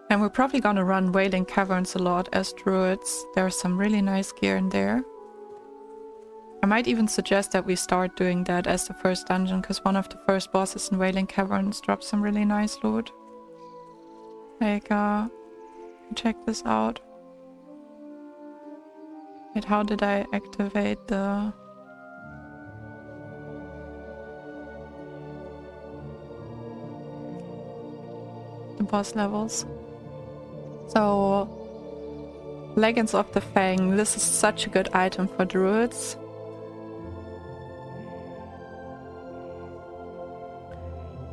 And we're probably gonna run Wailing Caverns a lot as Druids. There's some really nice gear in there. I might even suggest that we start doing that as the first dungeon, because one of the first bosses in Wailing Caverns drops some really nice loot. Like, check this out. Wait, how did I activate the... boss levels? So, Leggings of the Fang. This is such a good item for druids.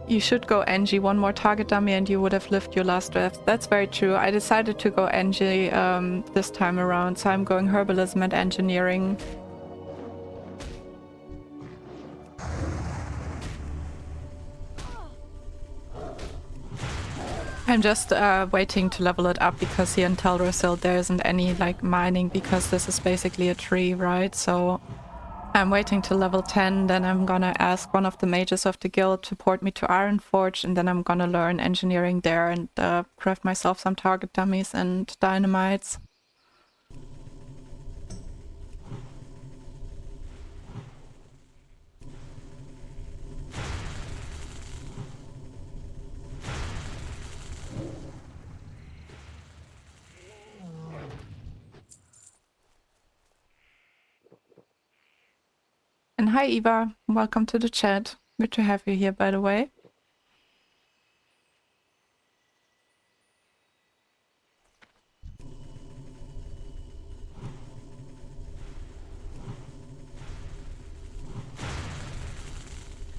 You should go NG, one more target dummy and you would have lived your last draft. That's very true. I decided to go NG this time around, so I'm going Herbalism and Engineering. I'm just waiting to level it up because here in Teldrassil there isn't any like mining because this is basically a tree, right? So I'm waiting to level 10, then I'm gonna ask one of the mages of the guild to port me to Ironforge, and then I'm gonna learn engineering there and craft myself some target dummies and dynamites. And hi Eva, welcome to the chat. Good to have you here, by the way.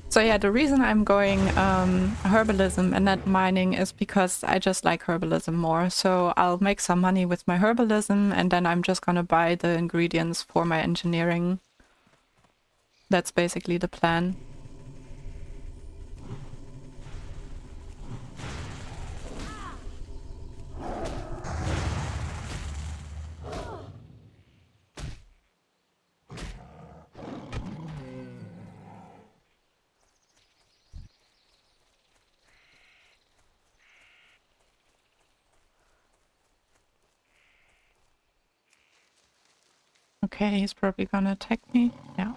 So yeah, the reason I'm going herbalism and not mining is because I just like herbalism more. So I'll make some money with my herbalism and then I'm just gonna buy the ingredients for my engineering. That's basically the plan. Okay, he's probably gonna attack me. Yeah.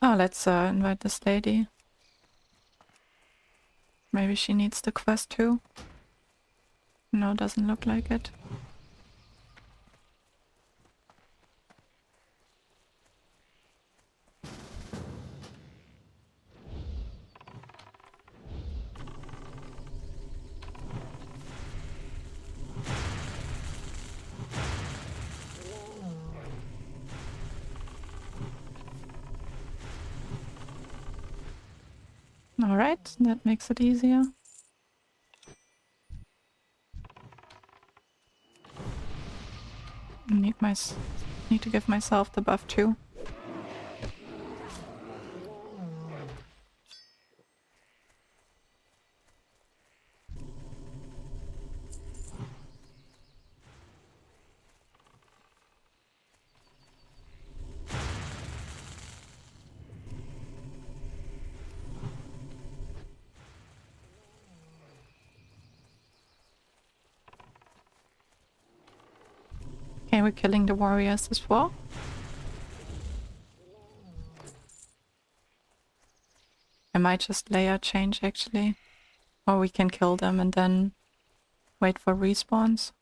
Oh, let's invite this lady. Maybe she needs the quest too. No, doesn't look like it. Alright, that makes it easier. Need to give myself the buff too. Okay, we're killing the warriors as well. I might just layer change actually. Or we can kill them and then wait for respawns.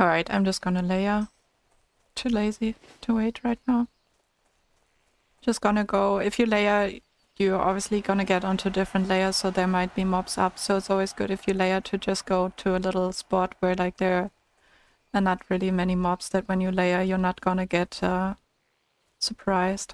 Alright, I'm just gonna layer. Too lazy to wait right now. Just gonna go. If you layer, you're obviously gonna get onto different layers, so there might be mobs up. So it's always good if you layer to just go to a little spot where like there are not really many mobs, that when you layer you're not gonna get surprised.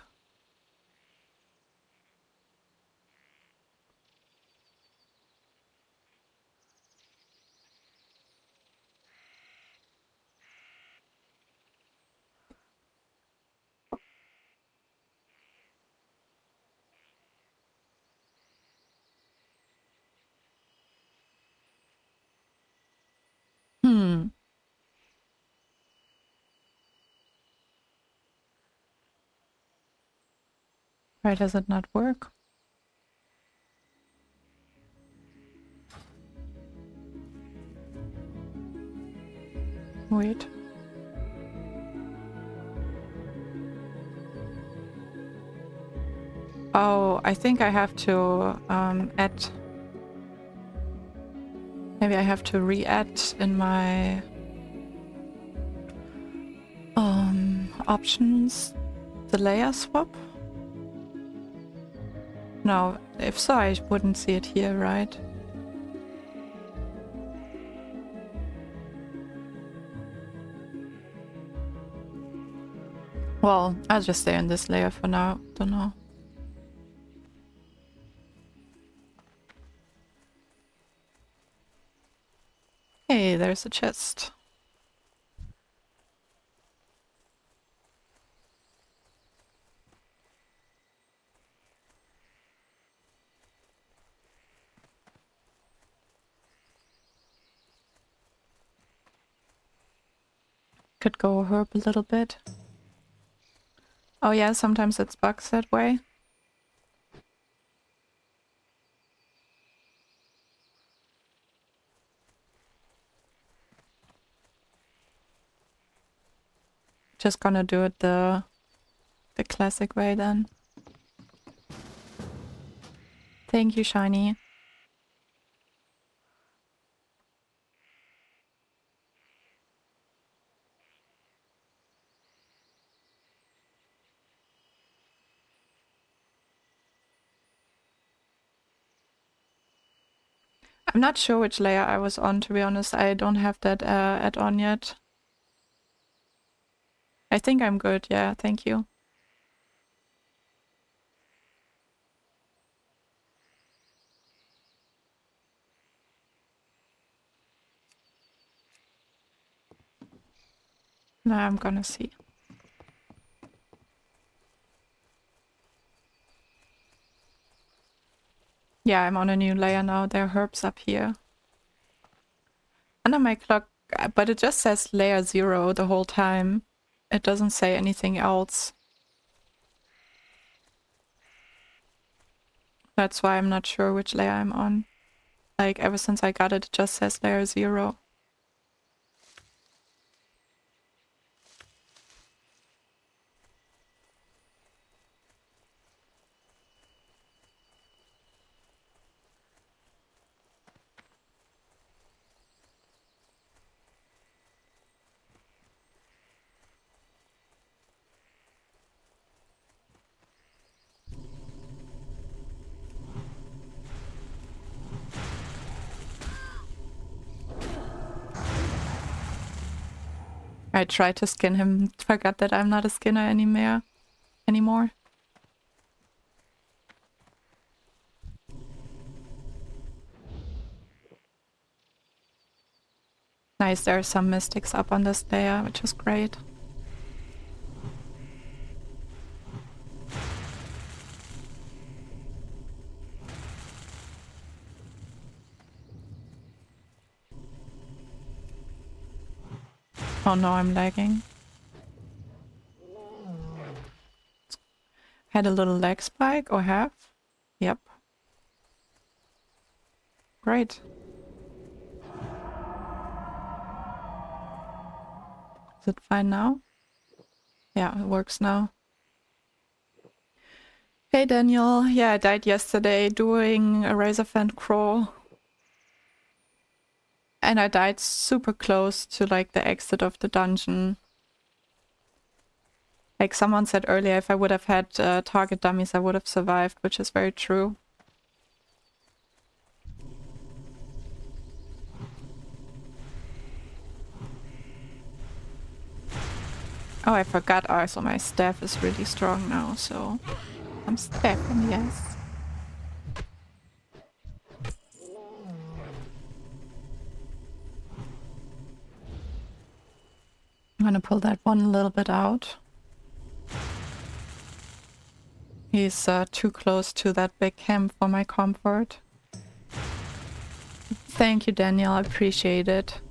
Why does it not work? Wait. Oh, I think I have to add Maybe I have to re-add in my options the layer swap. No, if so, I wouldn't see it here, right? Well, I'll just stay in this layer for now. Don't know. Hey, there's a chest. Could go herb a little bit. Oh yeah, sometimes it's bugs that way. Just gonna do it the classic way then. Thank you, Shiny. I'm not sure which layer I was on, to be honest. I don't have that add-on yet. I think I'm good, yeah, thank you. Now I'm gonna see. Yeah, I'm on a new layer now. There are herbs up here. Under my clock, but it just says layer 0 the whole time. It doesn't say anything else. That's why I'm not sure which layer I'm on. Like, ever since I got it, it just says layer 0. I tried to skin him, forgot that I'm not a skinner anymore. Nice, there are some mystics up on this layer, which is great. Oh no, I'm lagging. Had a little lag spike, or have? Yep. Great. Is it fine now? Yeah, it works now. Hey Daniel, yeah, I died yesterday doing a Razorfen Kraul. And I died super close to like the exit of the dungeon. Like someone said earlier, if I would have had target dummies, I would have survived, which is very true. Oh, I forgot also my staff is really strong now, so I'm staffing, yes. I'm gonna pull that one a little bit out. He's too close to that big camp for my comfort. Thank you, Daniel, I appreciate it.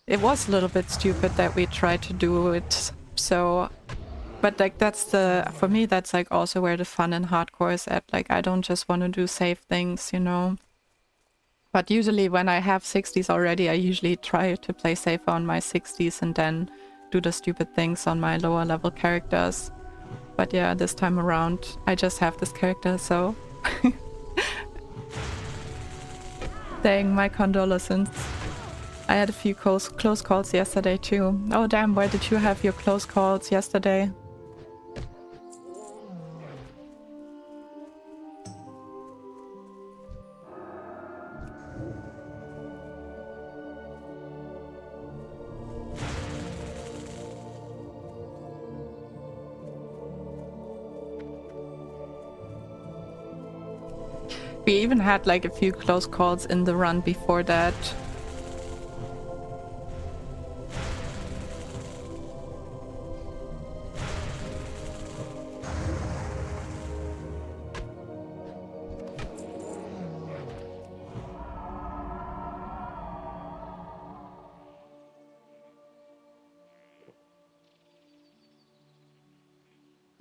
It was a little bit stupid that we tried to do it, so... But like that's for me that's like also where the fun in hardcore is at. Like I don't just want to do safe things, you know. But usually when I have 60s already, I usually try to play safer on my 60s and then do the stupid things on my lower level characters. But yeah, this time around, I just have this character, so... Saying my condolences. I had a few close calls yesterday too. Oh damn, where did you have your close calls yesterday? We even had like a few close calls in the run before that.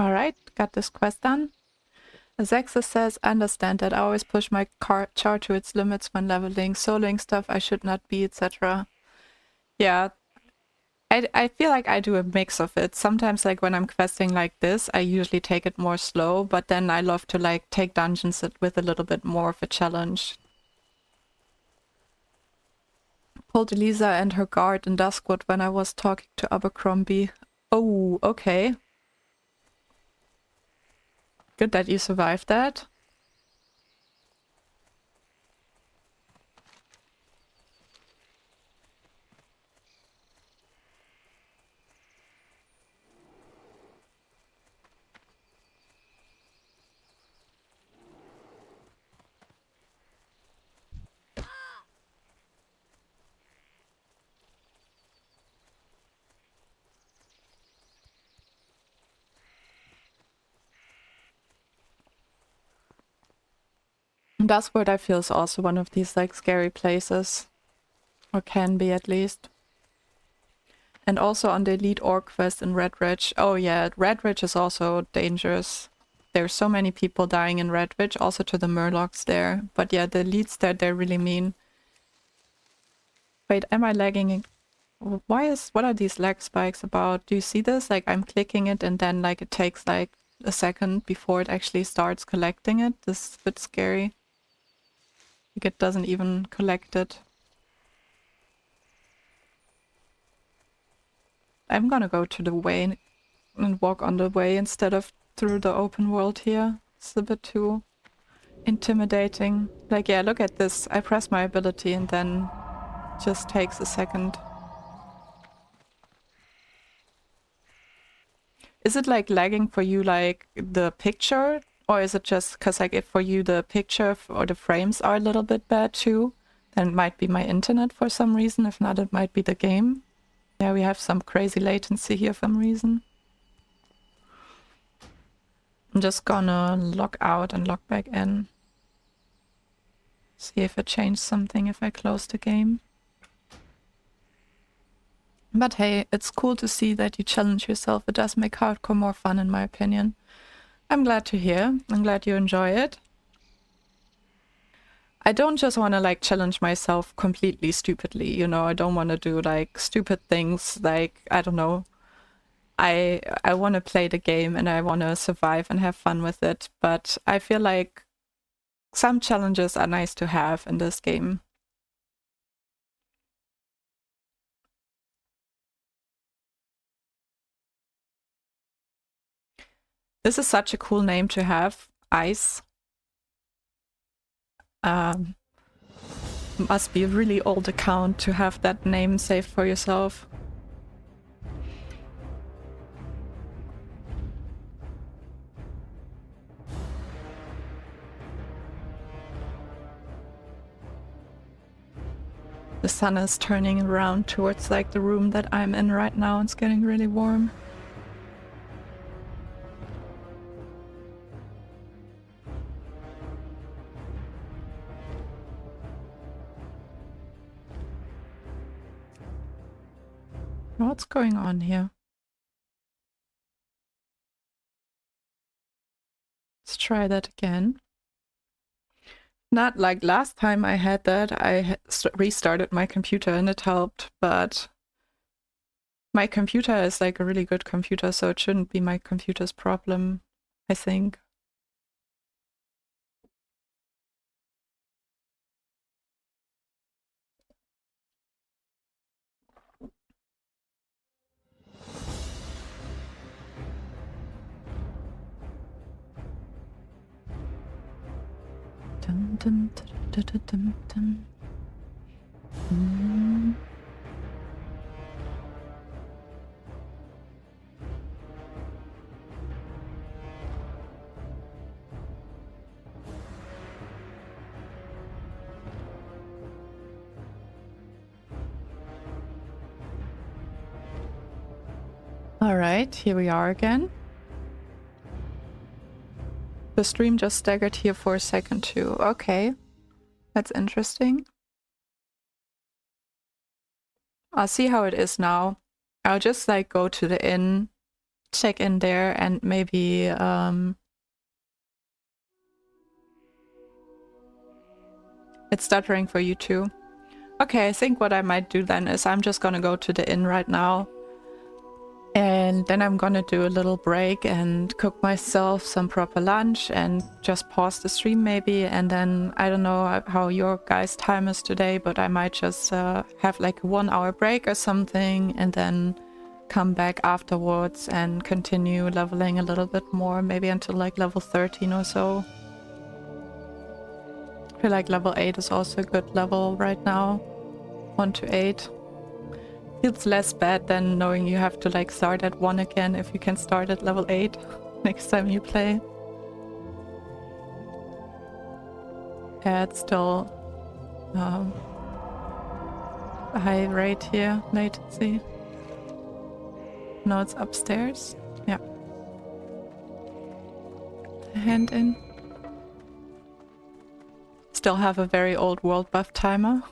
Alright, got this quest done. Zexus says, I understand that I always push my char to its limits when leveling, soloing stuff I should not be, etc. Yeah, I feel like I do a mix of it. Sometimes like when I'm questing like this, I usually take it more slow, but then I love to like take dungeons with a little bit more of a challenge. Pulled Elisa and her guard in Duskwood when I was talking to Abercrombie. Oh, okay. Good that you survived that. Duskwood I feel is also one of these like scary places. Or can be at least. And also on the Elite Orc quest in Red Ridge. Oh yeah, Red Ridge is also dangerous. There's so many people dying in Red Ridge, also to the Murlocs there. But yeah, the elites there, they're really mean. Wait, am I lagging? What are these lag spikes about? Do you see this? Like I'm clicking it and then like it takes like a second before it actually starts collecting it. This is a bit scary. Like it doesn't even collect it. I'm gonna go to the way and walk on the way instead of through the open world here. It's a bit too intimidating. Like, yeah, look at this. I press my ability and then just takes a second. Is it like lagging for you, like the picture? Or is it just because like if for you the picture or the frames are a little bit bad too? Then it might be my internet for some reason. If not, it might be the game. Yeah, we have some crazy latency here for some reason. I'm just gonna log out and log back in. See if it changed something if I close the game. But hey, it's cool to see that you challenge yourself. It does make hardcore more fun in my opinion. I'm glad to hear. I'm glad you enjoy it. I don't just want to like challenge myself completely stupidly, you know. I don't want to do like stupid things like, I don't know. I want to play the game and I want to survive and have fun with it, but I feel like some challenges are nice to have in this game. This is such a cool name to have, ASE. Must be a really old account to have that name saved for yourself. The sun is turning around towards like the room that I'm in right now. It's getting really warm. What's going on here? Let's try that again. Not like last time I had that, I restarted my computer and it helped, but my computer is like a really good computer, so it shouldn't be my computer's problem, I think. dum, dum, dum, dum, dum. Mm. All right, here we are again. The stream just staggered here for a second too. Okay, that's interesting. I'll see how it is now. I'll just like go to the inn, check in there, and maybe it's stuttering for you too. Okay, I think what I might do then is I'm just gonna go to the inn right now. And then I'm gonna do a little break and cook myself some proper lunch and just pause the stream maybe. And then I don't know how your guys' time is today, but I might just have like a 1 hour break or something and then come back afterwards and continue leveling a little bit more, maybe until like level 13 or so. I feel like level 8 is also a good level right now. 1 to 8. Feels less bad than knowing you have to like start at 1 again if you can start at level 8 next time you play. Yeah, it's still a high rate here, latency. No, it's upstairs. Yeah. Hand in. Still have a very old world buff timer.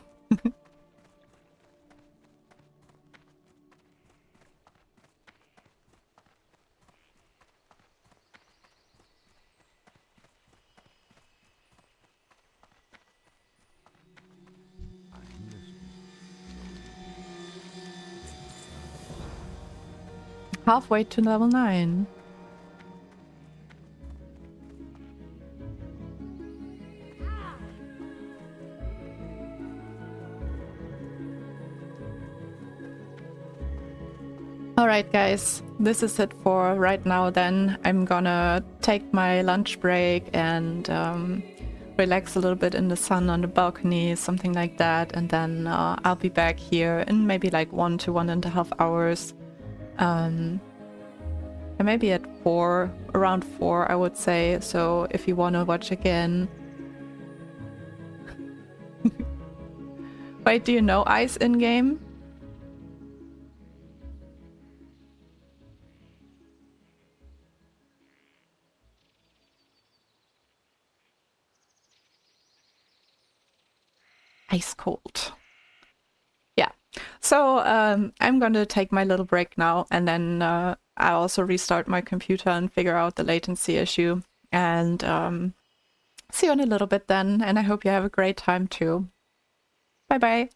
Halfway to level 9. Alright guys, this is it for right now then. I'm gonna take my lunch break and relax a little bit in the sun on the balcony, something like that, and then I'll be back here in maybe like 1 to 1.5 hours. And maybe at 4, around 4 I would say, so if you want to watch again. Wait, do you know ASE in-game? Ice cold. Yeah. So I'm gonna take my little break now, and then I'll also restart my computer and figure out the latency issue. And see you in a little bit then, and I hope you have a great time too. Bye bye.